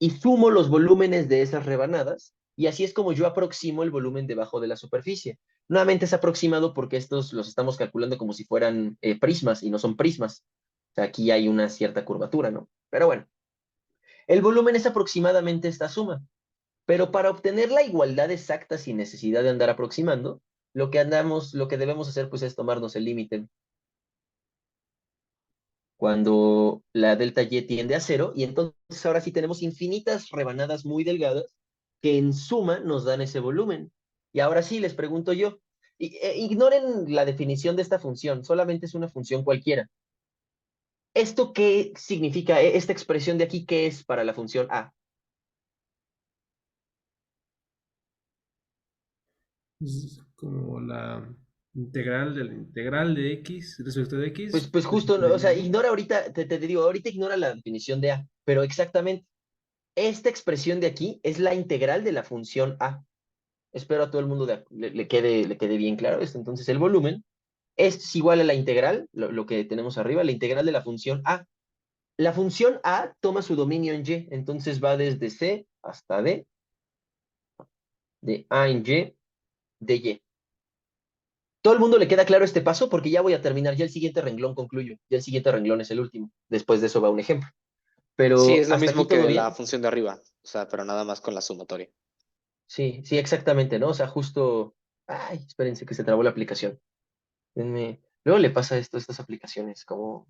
y sumo los volúmenes de esas rebanadas y así es como yo aproximo el volumen debajo de la superficie. Nuevamente es aproximado porque estos los estamos calculando como si fueran prismas y no son prismas. O sea, aquí hay una cierta curvatura, ¿no? Pero bueno, el volumen es aproximadamente esta suma. Pero para obtener la igualdad exacta sin necesidad de andar aproximando, lo que debemos hacer pues es tomarnos el límite cuando la delta Y tiende a cero, y entonces ahora sí tenemos infinitas rebanadas muy delgadas que en suma nos dan ese volumen. Y ahora sí, les pregunto yo, ignoren la definición de esta función, solamente es una función cualquiera. ¿Esto qué significa? Esta expresión de aquí, ¿qué es para la función A? Es como la integral de x respecto de x. Pues justo, ¿no? O sea, ignora ahorita, te digo, ahorita ignora la definición de A, pero exactamente, esta expresión de aquí es la integral de la función A. Espero a todo el mundo le quede bien claro esto. Entonces, el volumen es igual a la integral, lo que tenemos arriba, la integral de la función A. La función A toma su dominio en Y, entonces va desde C hasta D, de A en Y, de Y. ¿Todo el mundo le queda claro este paso? Porque ya voy a terminar, ya el siguiente renglón concluyo, ya el siguiente renglón es el último. Después de eso va un ejemplo. Sí, Pero es lo hasta aquí mismo todo que la bien. función de arriba, o sea, pero nada más con la sumatoria. Sí, sí, exactamente, ¿no? O sea, justo... Ay, espérense que se trabó la aplicación. Luego le pasa esto a estas aplicaciones, como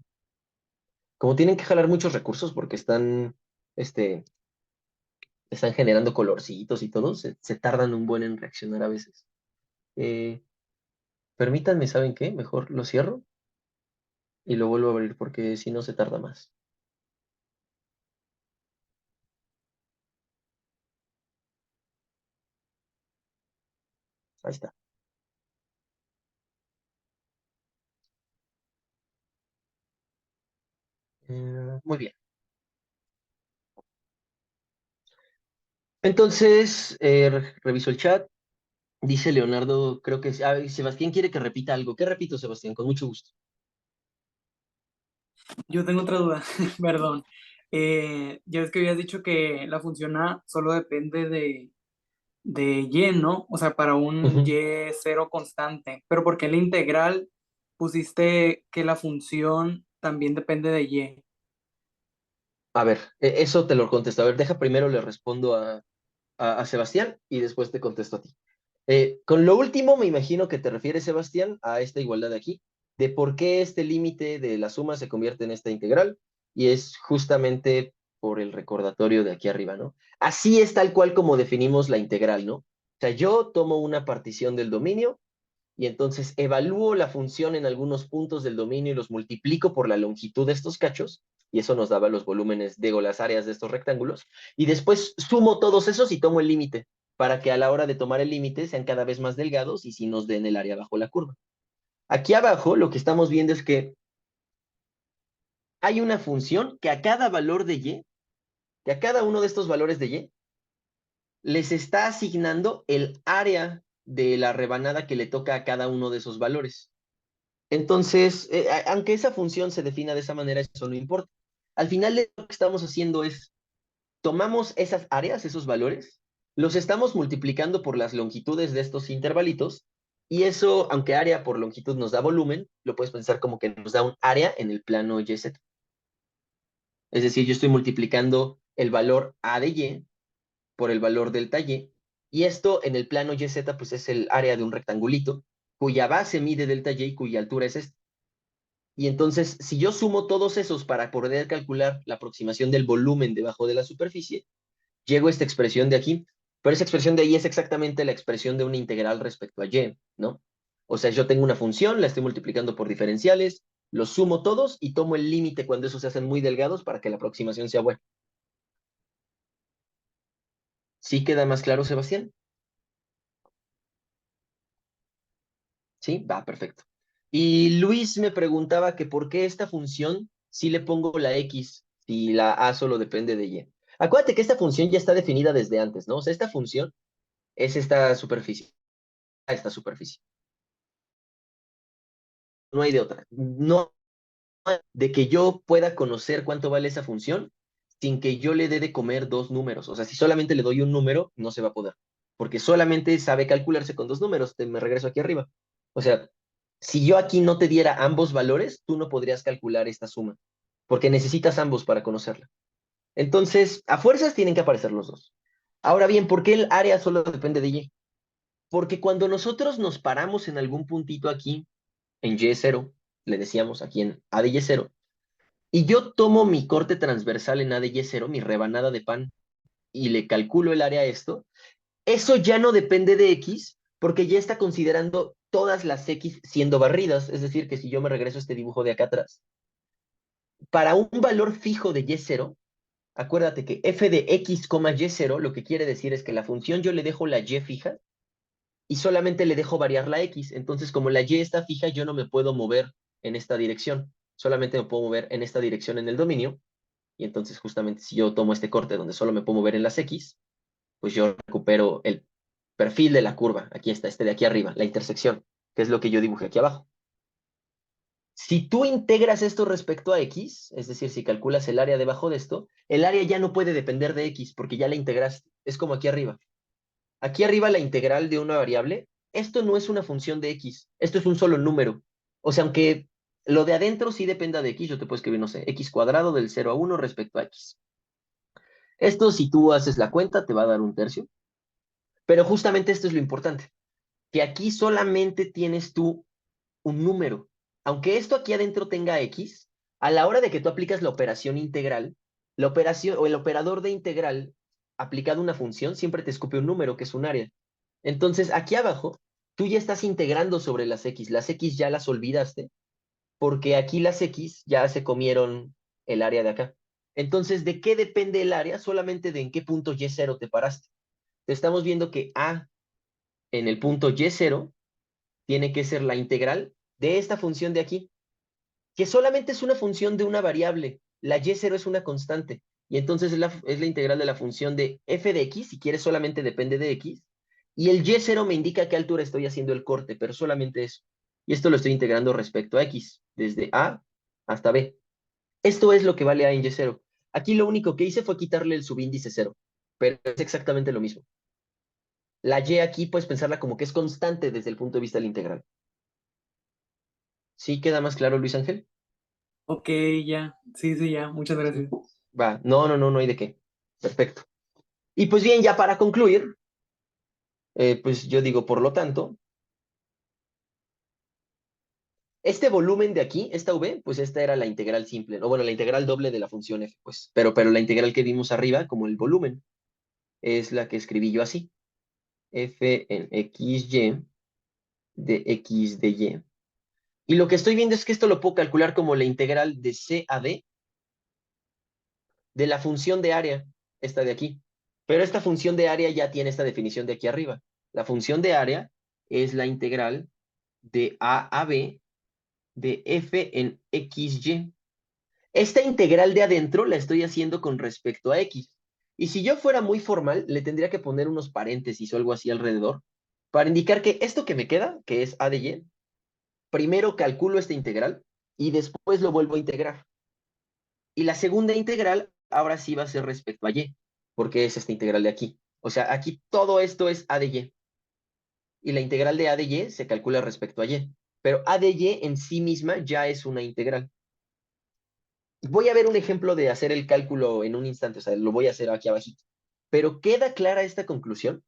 tienen que jalar muchos recursos porque este, están generando colorcitos y todo, se tardan un buen en reaccionar a veces. Eh, Permítanme, ¿saben qué? Mejor lo cierro y lo vuelvo a abrir porque si no se tarda más. Ahí está. Muy bien. Entonces, reviso el chat. Dice Leonardo, creo que... Sebastián quiere que repita algo. ¿Qué repito, Sebastián? Con mucho gusto. Yo tengo otra duda, perdón. Ya ves que habías dicho que la función A solo depende de Y, ¿no? O sea, para un Ujú. Y cero constante. Pero ¿por qué la integral pusiste que la función también depende de Y? A ver, eso te lo contesto. A ver, deja primero le respondo a Sebastián y después te contesto a ti. Con lo último, me imagino que te refieres, Sebastián, a esta igualdad de aquí, de por qué este límite de la suma se convierte en esta integral, y es justamente por el recordatorio de aquí arriba, ¿no? Así es tal cual como definimos la integral, ¿no? O sea, yo tomo una partición del dominio y entonces evalúo la función en algunos puntos del dominio y los multiplico por la longitud de estos cachos, y eso nos daba los volúmenes, digo, las áreas de estos rectángulos, y después sumo todos esos y tomo el límite, para que a la hora de tomar el límite sean cada vez más delgados y sí nos den el área bajo la curva. Aquí abajo lo que estamos viendo es que hay una función que a cada valor de y, que a cada uno de estos valores de y, les está asignando el área de la rebanada que le toca a cada uno de esos valores. Entonces, aunque esa función se defina de esa manera, eso no importa. Al final lo que estamos haciendo es, tomamos esas áreas, esos valores, los estamos multiplicando por las longitudes de estos intervalitos, y eso, aunque área por longitud nos da volumen, lo puedes pensar como que nos da un área en el plano YZ. Es decir, yo estoy multiplicando el valor A de Y por el valor delta y esto en el plano YZ pues es el área de un rectangulito, cuya base mide delta Y y cuya altura es esta. Y entonces, si yo sumo todos esos para poder calcular la aproximación del volumen debajo de la superficie, llego a esta expresión de aquí, pero esa expresión de ahí es exactamente la expresión de una integral respecto a y, ¿no? O sea, yo tengo una función, la estoy multiplicando por diferenciales, los sumo todos y tomo el límite cuando esos se hacen muy delgados para que la aproximación sea buena. ¿Sí queda más claro, Sebastián? Sí, va, perfecto. Y Luis me preguntaba que por qué esta función si le pongo la x si la a solo depende de y. Acuérdate que esta función ya está definida desde antes, ¿no? O sea, esta función es esta superficie. No hay de otra. No hay de que yo pueda conocer cuánto vale esa función sin que yo le dé de comer dos números. O sea, si solamente le doy un número, no se va a poder. Porque solamente sabe calcularse con dos números. Me regreso aquí arriba. O sea, si yo aquí no te diera ambos valores, tú no podrías calcular esta suma, porque necesitas ambos para conocerla. Entonces, a fuerzas tienen que aparecer los dos. Ahora bien, ¿por qué el área solo depende de y? Porque cuando nosotros nos paramos en algún puntito aquí, en y0, le decíamos aquí en a de y0, y yo tomo mi corte transversal en A de Y0, mi rebanada de pan, y le calculo el área a esto, eso ya no depende de X, porque ya está considerando todas las X siendo barridas. Es decir, que si yo me regreso a este dibujo de acá atrás, para un valor fijo de Y0, acuérdate que f de X, Y0, lo que quiere decir es que la función yo le dejo la Y fija y solamente le dejo variar la X. Entonces, como la Y está fija, yo no me puedo mover en esta dirección. Solamente me puedo mover en esta dirección en el dominio. Y entonces, justamente, si yo tomo este corte donde solo me puedo mover en las X, pues yo recupero el perfil de la curva. Aquí está, este de aquí arriba, la intersección, que es lo que yo dibujé aquí abajo. Si tú integras esto respecto a X, es decir, si calculas el área debajo de esto, el área ya no puede depender de X porque ya la integraste. Es como aquí arriba. Aquí arriba la integral de una variable, esto no es una función de X, esto es un solo número. O sea, aunque lo de adentro sí dependa de X, yo te puedo escribir, no sé, X cuadrado del 0 a 1 respecto a X. Esto, si tú haces la cuenta, te va a dar 1/3. Pero justamente esto es lo importante, que aquí solamente tienes tú un número. Aunque esto aquí adentro tenga X, a la hora de que tú aplicas la operación integral, la operación o el operador de integral aplicado a una función siempre te escupe un número, que es un área. Entonces, aquí abajo, tú ya estás integrando sobre las X. Las X ya las olvidaste, porque aquí las X ya se comieron el área de acá. Entonces, ¿de qué depende el área? Solamente de en qué punto Y0 te paraste. Te estamos viendo que A en el punto Y0 tiene que ser la integral de esta función de aquí, que solamente es una función de una variable. La Y0 es una constante. Y entonces es la integral de la función de f de x, si quieres solamente depende de x. Y el Y0 me indica a qué altura estoy haciendo el corte, pero solamente eso. Y esto lo estoy integrando respecto a x, desde a hasta b. Esto es lo que vale a en Y0. Aquí lo único que hice fue quitarle el subíndice 0, pero es exactamente lo mismo. La y aquí puedes pensarla como que es constante desde el punto de vista de la integral. ¿Sí queda más claro, Luis Ángel? Ok, ya. Sí, sí, ya. Muchas gracias. Va, no hay de qué. Perfecto. Y pues bien, ya para concluir, pues yo digo, por lo tanto, este volumen de aquí, esta v, pues esta era la integral simple, ¿no? Bueno, la integral doble de la función f, pues, pero la integral que vimos arriba, como el volumen, es la que escribí yo así, f en xy de x de y. Y lo que estoy viendo es que esto lo puedo calcular como la integral de c a d de la función de área, esta de aquí. Pero esta función de área ya tiene esta definición de aquí arriba. La función de área es la integral de a a b de f en xy. Esta integral de adentro la estoy haciendo con respecto a x. Y si yo fuera muy formal, le tendría que poner unos paréntesis o algo así alrededor para indicar que esto que me queda, que es a de y, primero calculo esta integral y después lo vuelvo a integrar. Y la segunda integral ahora sí va a ser respecto a y, porque es esta integral de aquí. O sea, aquí todo esto es a de y. Y la integral de a de y se calcula respecto a y. Pero a de y en sí misma ya es una integral. Voy a ver un ejemplo de hacer el cálculo en un instante, o sea, lo voy a hacer aquí abajito. Pero ¿queda clara esta conclusión?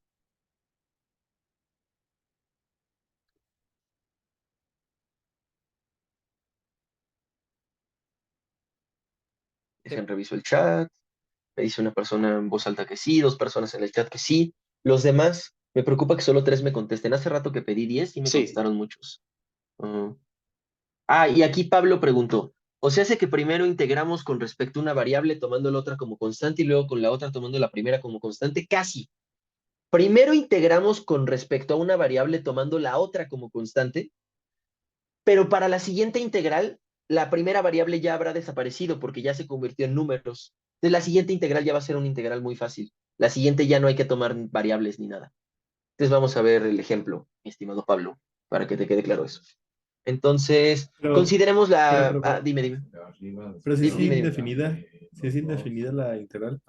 Sí. Dejen reviso el chat. Me dice una persona en voz alta que sí, 2 personas en el chat que sí. Los demás, me preocupa que solo 3 me contesten. Hace rato que pedí 10 y me Sí, contestaron muchos. Y aquí Pablo preguntó, o sea, hace que primero integramos con respecto a una variable tomando la otra como constante y luego con la otra tomando la primera como constante, casi. Primero integramos con respecto a una variable tomando la otra como constante, pero para la siguiente integral, la primera variable ya habrá desaparecido porque ya se convirtió en números. Entonces la siguiente integral ya va a ser una integral muy fácil. La siguiente ya no hay que tomar variables ni nada. Entonces vamos a ver el ejemplo, mi estimado Pablo, para que te quede claro eso. Entonces, Pero, consideremos la... pero, dime. pero si es Dime. indefinida la integral.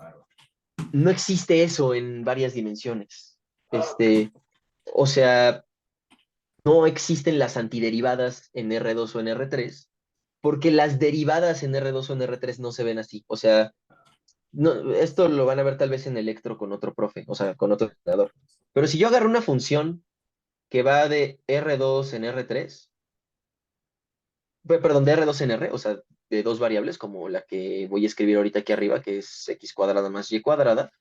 No existe eso en varias dimensiones. O sea, no existen las antiderivadas en R2 o en R3, porque las derivadas en R2 o en R3 no se ven así. O sea, no, esto lo van a ver tal vez en Electro con otro profe, o sea, con otro entrenador. Pero si yo agarro una función que va de R2 en R3, perdón, de R2 en R, o sea, de dos variables, como la que voy a escribir ahorita aquí arriba, que es x cuadrada más y cuadrada.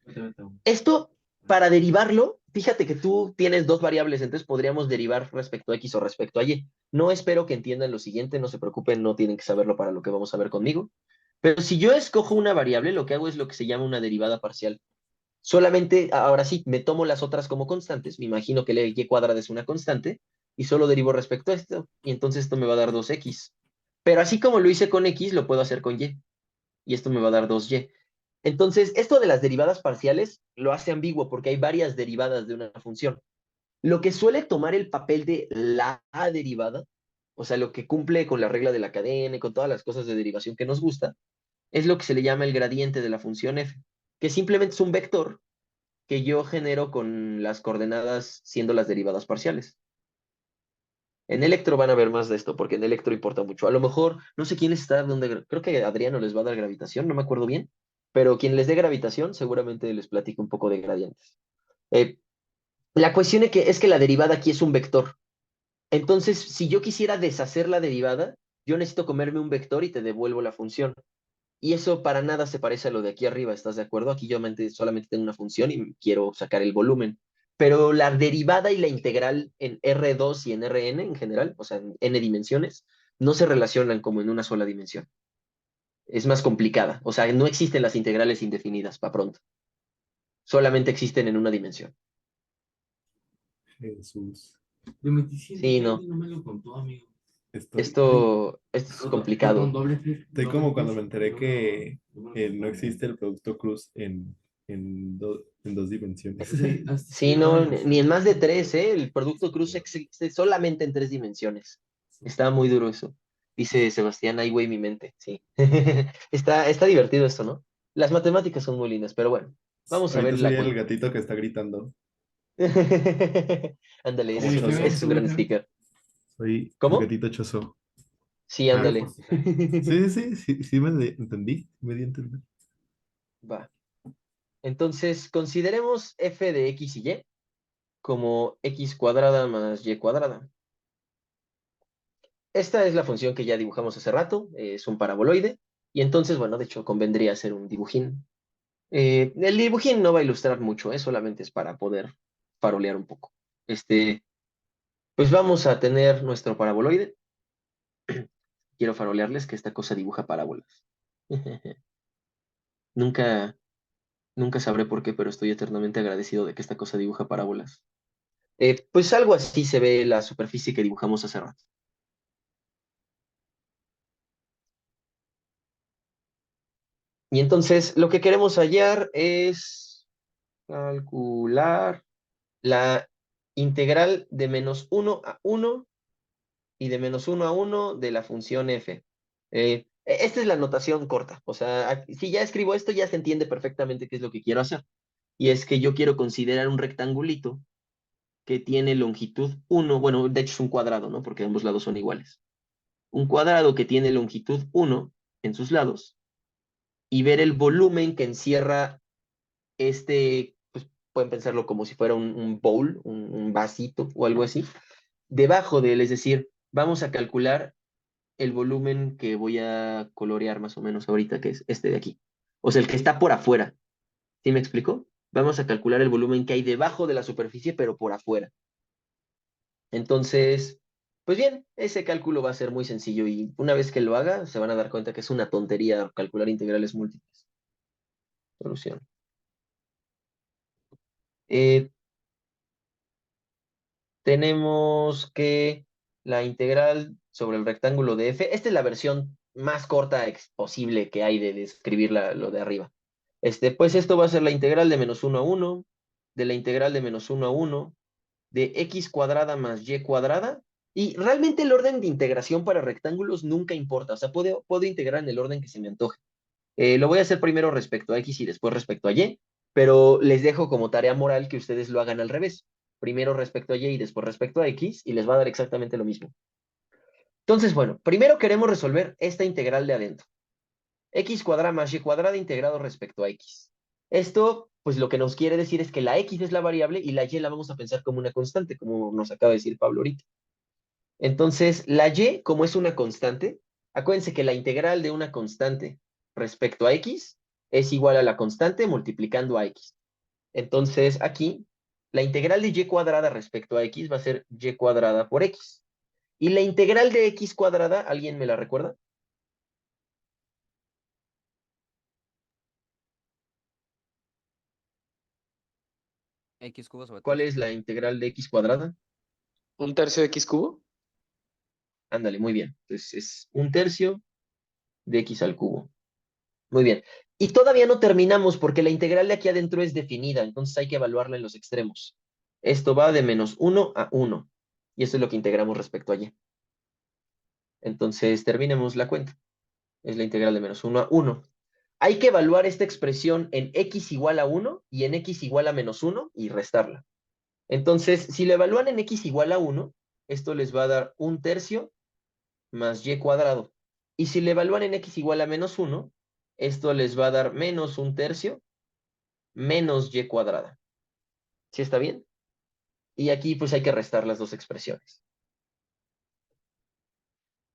Esto, para derivarlo, fíjate que tú tienes dos variables, entonces podríamos derivar respecto a x o respecto a y. No espero que entiendan lo siguiente, no se preocupen, no tienen que saberlo para lo que vamos a ver conmigo. Pero si yo escojo una variable, lo que hago es lo que se llama una derivada parcial. Solamente, ahora sí, me tomo las otras como constantes. Me imagino que la y cuadrada es una constante y solo derivo respecto a esto. Y entonces esto me va a dar 2x. Pero así como lo hice con x, lo puedo hacer con y. Y esto me va a dar 2y. Entonces, esto de las derivadas parciales lo hace ambiguo porque hay varias derivadas de una función. Lo que suele tomar el papel de la derivada, o sea, lo que cumple con la regla de la cadena y con todas las cosas de derivación que nos gusta, es lo que se le llama el gradiente de la función f, que simplemente es un vector que yo genero con las coordenadas siendo las derivadas parciales. En Electro van a ver más de esto, porque en Electro importa mucho. A lo mejor, no sé quién está, creo que Adriano les va a dar gravitación, no me acuerdo bien, pero quien les dé gravitación seguramente les platique un poco de gradientes. La cuestión es que la derivada aquí es un vector. Entonces, si yo quisiera deshacer la derivada, yo necesito comerme un vector y te devuelvo la función. Y eso para nada se parece a lo de aquí arriba, ¿estás de acuerdo? Aquí yo solamente tengo una función y quiero sacar el volumen. Pero la derivada y la integral en R2 y en Rn en general, o sea, en n dimensiones, no se relacionan como en una sola dimensión. Es más complicada. O sea, no existen las integrales indefinidas, para pronto. Solamente existen en una dimensión. Jesús. Sí, no. no me lo contó, amigo. Esto es complicado. Estoy como cuando me enteré que no existe el producto cruz en dos dimensiones. Sí, no, ni en más de tres, ¿eh? El producto cruz existe solamente en tres dimensiones. Está muy duro eso. Dice Sebastián, ay, güey, mi mente. Sí. Está divertido esto, ¿no? Las matemáticas son muy lindas, pero bueno, vamos a Ahorita ver soy la el gatito que está gritando. Ándale, Como ese Choso. es un gran sticker. Soy el ¿Cómo? gatito choso. Sí, Ah, ándale. sí entendí. Me di a entender. Va. Entonces, consideremos f de x y y como x cuadrada más y cuadrada. Esta es la función que ya dibujamos hace rato, es un paraboloide, y entonces, bueno, de hecho, convendría hacer un dibujín. El dibujín no va a ilustrar mucho, solamente es para poder farolear un poco. Pues vamos a tener nuestro paraboloide. Quiero farolearles que esta cosa dibuja parábolas. Nunca, nunca sabré por qué, pero estoy eternamente agradecido de que esta cosa dibuja parábolas. Pues algo así se ve la superficie que dibujamos hace rato. Y entonces lo que queremos hallar es calcular la integral de -1 a 1 y de -1 a 1 de la función f. Esta es la notación corta. O sea, si ya escribo esto, ya se entiende perfectamente qué es lo que quiero hacer. Y es que yo quiero considerar un rectangulito que tiene longitud 1, bueno, de hecho es un cuadrado, ¿no? Porque ambos lados son iguales. Un cuadrado que tiene longitud 1 en sus lados y ver el volumen que encierra pues pueden pensarlo como si fuera un bowl, un vasito o algo así, debajo de él, es decir, vamos a calcular el volumen que voy a colorear más o menos ahorita, que es este de aquí. O sea, el que está por afuera. ¿Sí me explico? Vamos a calcular el volumen que hay debajo de la superficie, pero por afuera. Entonces, pues bien, ese cálculo va a ser muy sencillo y una vez que lo haga, se van a dar cuenta que es una tontería calcular integrales múltiples. Solución. Tenemos que la integral sobre el rectángulo de f, esta es la versión más corta posible que hay de describir lo de arriba. Pues esto va a ser la integral de -1 a 1, de la integral de -1 a 1, de x cuadrada más y cuadrada, y realmente el orden de integración para rectángulos nunca importa, o sea, puedo integrar en el orden que se me antoje. Lo voy a hacer primero respecto a x y después respecto a y, pero les dejo como tarea moral que ustedes lo hagan al revés. Primero respecto a y y después respecto a x, y les va a dar exactamente lo mismo. Entonces, bueno, primero queremos resolver esta integral de adentro. X cuadrada más y cuadrada integrado respecto a x. Esto, pues lo que nos quiere decir es que la x es la variable y la y la vamos a pensar como una constante, como nos acaba de decir Pablo ahorita. Entonces, la y, como es una constante, Acuérdense que la integral de una constante respecto a x es igual a la constante multiplicando a x. Entonces, aquí, la integral de y cuadrada respecto a x va a ser y cuadrada por x. Y la integral de x cuadrada, ¿alguien me la recuerda? X cubo sobre ¿Cuál 3. es la integral de x cuadrada? ¿Un tercio de x cubo? Ándale, muy bien. Entonces, es un tercio de x al cubo. Muy bien. Y todavía no terminamos porque la integral de aquí adentro es definida, entonces hay que evaluarla en los extremos. Esto va de -1 a 1. Y eso es lo que integramos respecto a y. Entonces, terminemos la cuenta. Es la integral de -1 a 1. Hay que evaluar esta expresión en x igual a 1 y en x igual a -1 y restarla. Entonces, si lo evalúan en x igual a 1, esto les va a dar un tercio más y cuadrado. Y si lo evalúan en x igual a -1, esto les va a dar menos un tercio menos y cuadrada. ¿Sí está bien? Y aquí pues hay que restar las dos expresiones.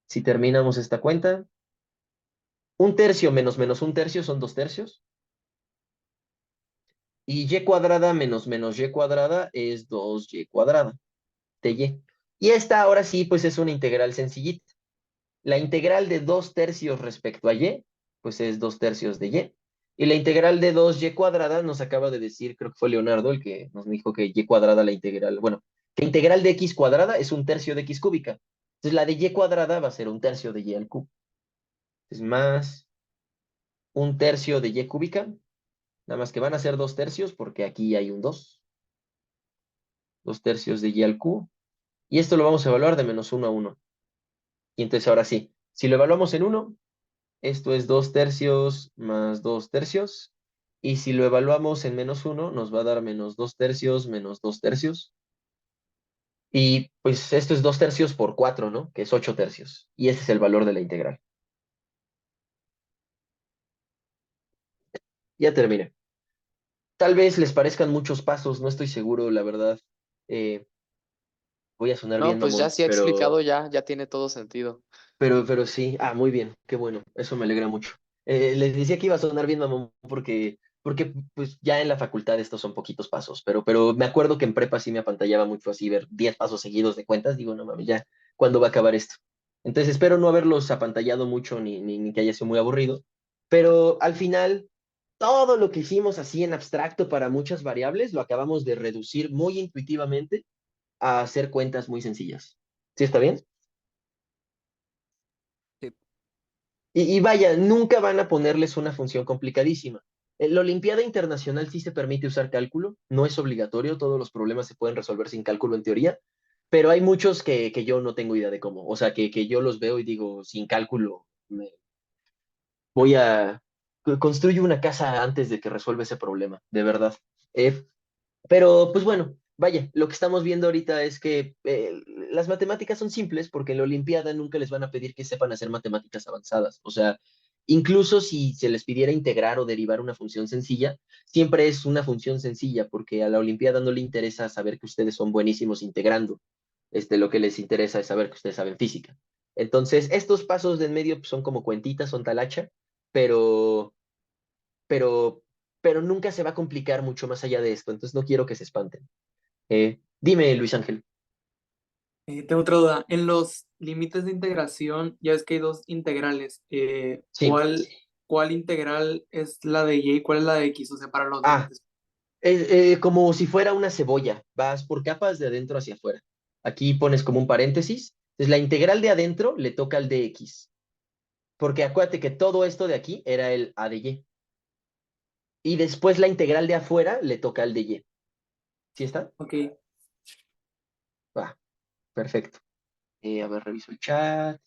Si terminamos esta cuenta, un tercio menos un tercio son 2 tercios. Y y cuadrada menos y cuadrada es 2y cuadrada de y. Y esta ahora sí pues es una integral sencillita. La integral de 2 tercios respecto a y, pues es 2 tercios de y. Y la integral de 2y cuadrada nos acaba de decir, creo que fue Leonardo el que nos dijo que y cuadrada la integral, bueno, que integral de x cuadrada es un tercio de x cúbica. Entonces la de y cuadrada va a ser un tercio de y al cubo. Es más un tercio de y cúbica, nada más que van a ser 2 tercios porque aquí hay un 2. 2 tercios de y al cubo. Y esto lo vamos a evaluar de -1 a 1. Y entonces ahora sí, si lo evaluamos en 1, esto es 2 tercios más 2 tercios. Y si lo evaluamos en -1, nos va a dar -2 tercios menos 2 tercios. Y pues esto es 2 tercios por 4, ¿no? Que es 8 tercios. Y ese es el valor de la integral. Ya terminé. Tal vez les parezcan muchos pasos, no estoy seguro, la verdad. Eh, Voy a sonar No, bien pues ya mamón, sí ha explicado, ya tiene todo sentido. pero sí. Ah, muy bien, qué bueno. Eso me alegra mucho. Les decía que iba a sonar bien mamón porque pues ya en la facultad estos son poquitos pasos, pero me acuerdo que en prepa sí me apantallaba mucho así ver 10 pasos seguidos de cuentas. Digo, no mames, ya, ¿cuándo va a acabar esto? Entonces espero no haberlos apantallado mucho ni que haya sido muy aburrido. Pero al final, todo lo que hicimos así en abstracto para muchas variables lo acabamos de reducir muy intuitivamente a hacer cuentas muy sencillas. ¿Sí está bien? Sí. Y vaya, nunca van a ponerles una función complicadísima. En la Olimpiada Internacional sí se permite usar cálculo, no es obligatorio, todos los problemas se pueden resolver sin cálculo en teoría, pero hay muchos que yo no tengo idea de cómo, o sea, que yo los veo y digo, sin cálculo, voy a construyo una casa antes de que resuelva ese problema, de verdad. Eh, pero, pues bueno, vaya, lo que estamos viendo ahorita es que las matemáticas son simples porque en la Olimpiada nunca les van a pedir que sepan hacer matemáticas avanzadas. O sea, incluso si se les pidiera integrar o derivar una función sencilla, siempre es una función sencilla porque a la Olimpiada no le interesa saber que ustedes son buenísimos integrando. Lo que les interesa es saber que ustedes saben física. Entonces, estos pasos de en medio pues, son como cuentitas, son talacha, pero pero, pero nunca se va a complicar mucho más allá de esto, entonces no quiero que se espanten. Dime, Luis Ángel. Tengo otra duda. En los límites de integración, ya es que hay dos integrales. Sí. ¿Cuál integral es la de y y cuál es la de x? O sea, para los Ah, límites. como si fuera una cebolla, vas por capas de adentro hacia afuera. Aquí pones como un paréntesis, entonces la integral de adentro le toca al de x, porque acuérdate que todo esto de aquí era el a de y, y después la integral de afuera le toca al de y. ¿Sí está? Ok. Va, perfecto. A ver, reviso el chat.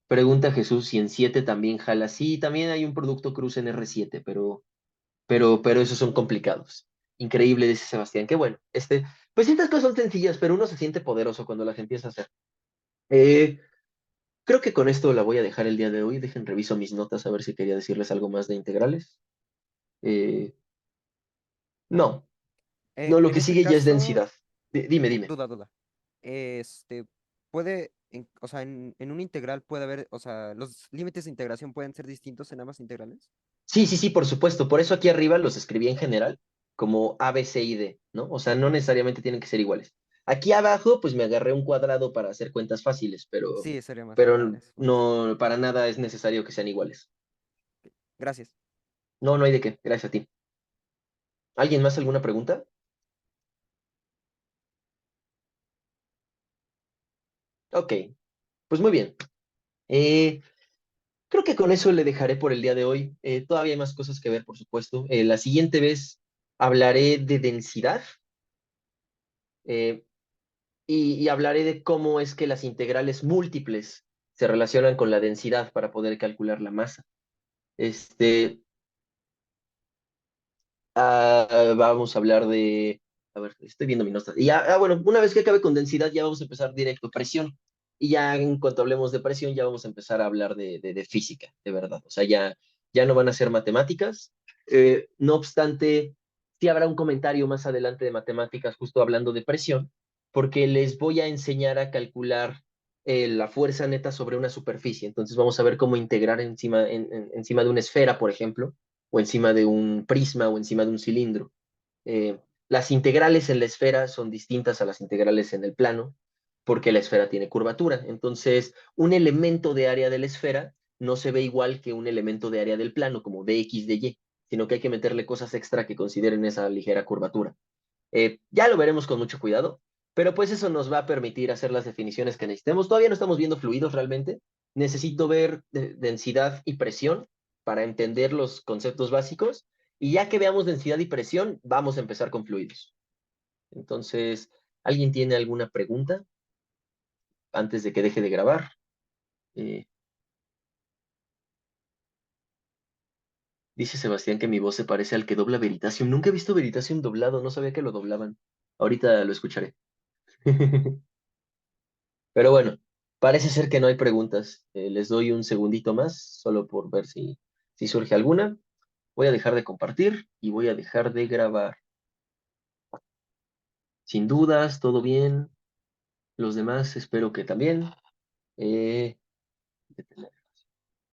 Pregunta Jesús si en 7 también jala. Sí, también hay un producto cruz en R7, pero esos son complicados. Increíble, dice Sebastián. Qué bueno. Pues estas cosas son sencillas, pero uno se siente poderoso cuando las empieza a hacer. Eh, Creo que con esto la voy a dejar el día de hoy. Dejen reviso mis notas a ver si quería decirles algo más de integrales. Eh, no, no, lo En que este sigue ya es caso, densidad. Dime, dime. duda. Este, ¿puede o sea, en un integral puede haber, o sea, los límites de integración pueden ser distintos en ambas integrales. Sí, sí, sí, por supuesto. Por eso aquí arriba los escribí en general como A, B, C y D, ¿no? O sea, no necesariamente tienen que ser iguales. Aquí abajo, pues me agarré un cuadrado para hacer cuentas fáciles, Sí, sería más pero fácil. no, para nada es necesario que sean iguales. Gracias. No, no hay de qué. Gracias a ti. ¿Alguien más alguna pregunta? Ok, pues muy bien. Eh, Creo que con eso le dejaré por el día de hoy. Todavía hay más cosas que ver, por supuesto. La siguiente vez hablaré de densidad eh, y hablaré de cómo es que las integrales múltiples se relacionan con la densidad para poder calcular la masa. Este, vamos a hablar de... A ver, estoy viendo mi nota. Y ya, bueno, una vez que acabe con densidad, ya vamos a empezar directo, presión. Y ya en cuanto hablemos de presión, ya vamos a empezar a hablar de física, de verdad. O sea, ya no van a ser matemáticas. No obstante, sí habrá un comentario más adelante de matemáticas justo hablando de presión, porque les voy a enseñar a calcular la fuerza neta sobre una superficie. Entonces vamos a ver cómo integrar encima de una esfera, por ejemplo, o encima de un prisma o encima de un cilindro. Eh, las integrales en la esfera son distintas a las integrales en el plano porque la esfera tiene curvatura. Entonces, un elemento de área de la esfera no se ve igual que un elemento de área del plano, como dx de y, sino que hay que meterle cosas extra que consideren esa ligera curvatura. Ya lo veremos con mucho cuidado, pero pues eso nos va a permitir hacer las definiciones que necesitemos. Todavía no estamos viendo fluidos realmente. Necesito ver densidad y presión para entender los conceptos básicos. Y ya que veamos densidad y presión, vamos a empezar con fluidos. Entonces, ¿alguien tiene alguna pregunta antes de que deje de grabar? Eh, Dice Sebastián que mi voz se parece al que dobla Veritasium. Nunca he visto Veritasium doblado, no sabía que lo doblaban. Ahorita lo escucharé. Pero bueno, parece ser que no hay preguntas. Les doy un segundito más, solo por ver si surge alguna. Voy a dejar de compartir y voy a dejar de grabar. Sin dudas, todo bien. Los demás espero que también. Eh,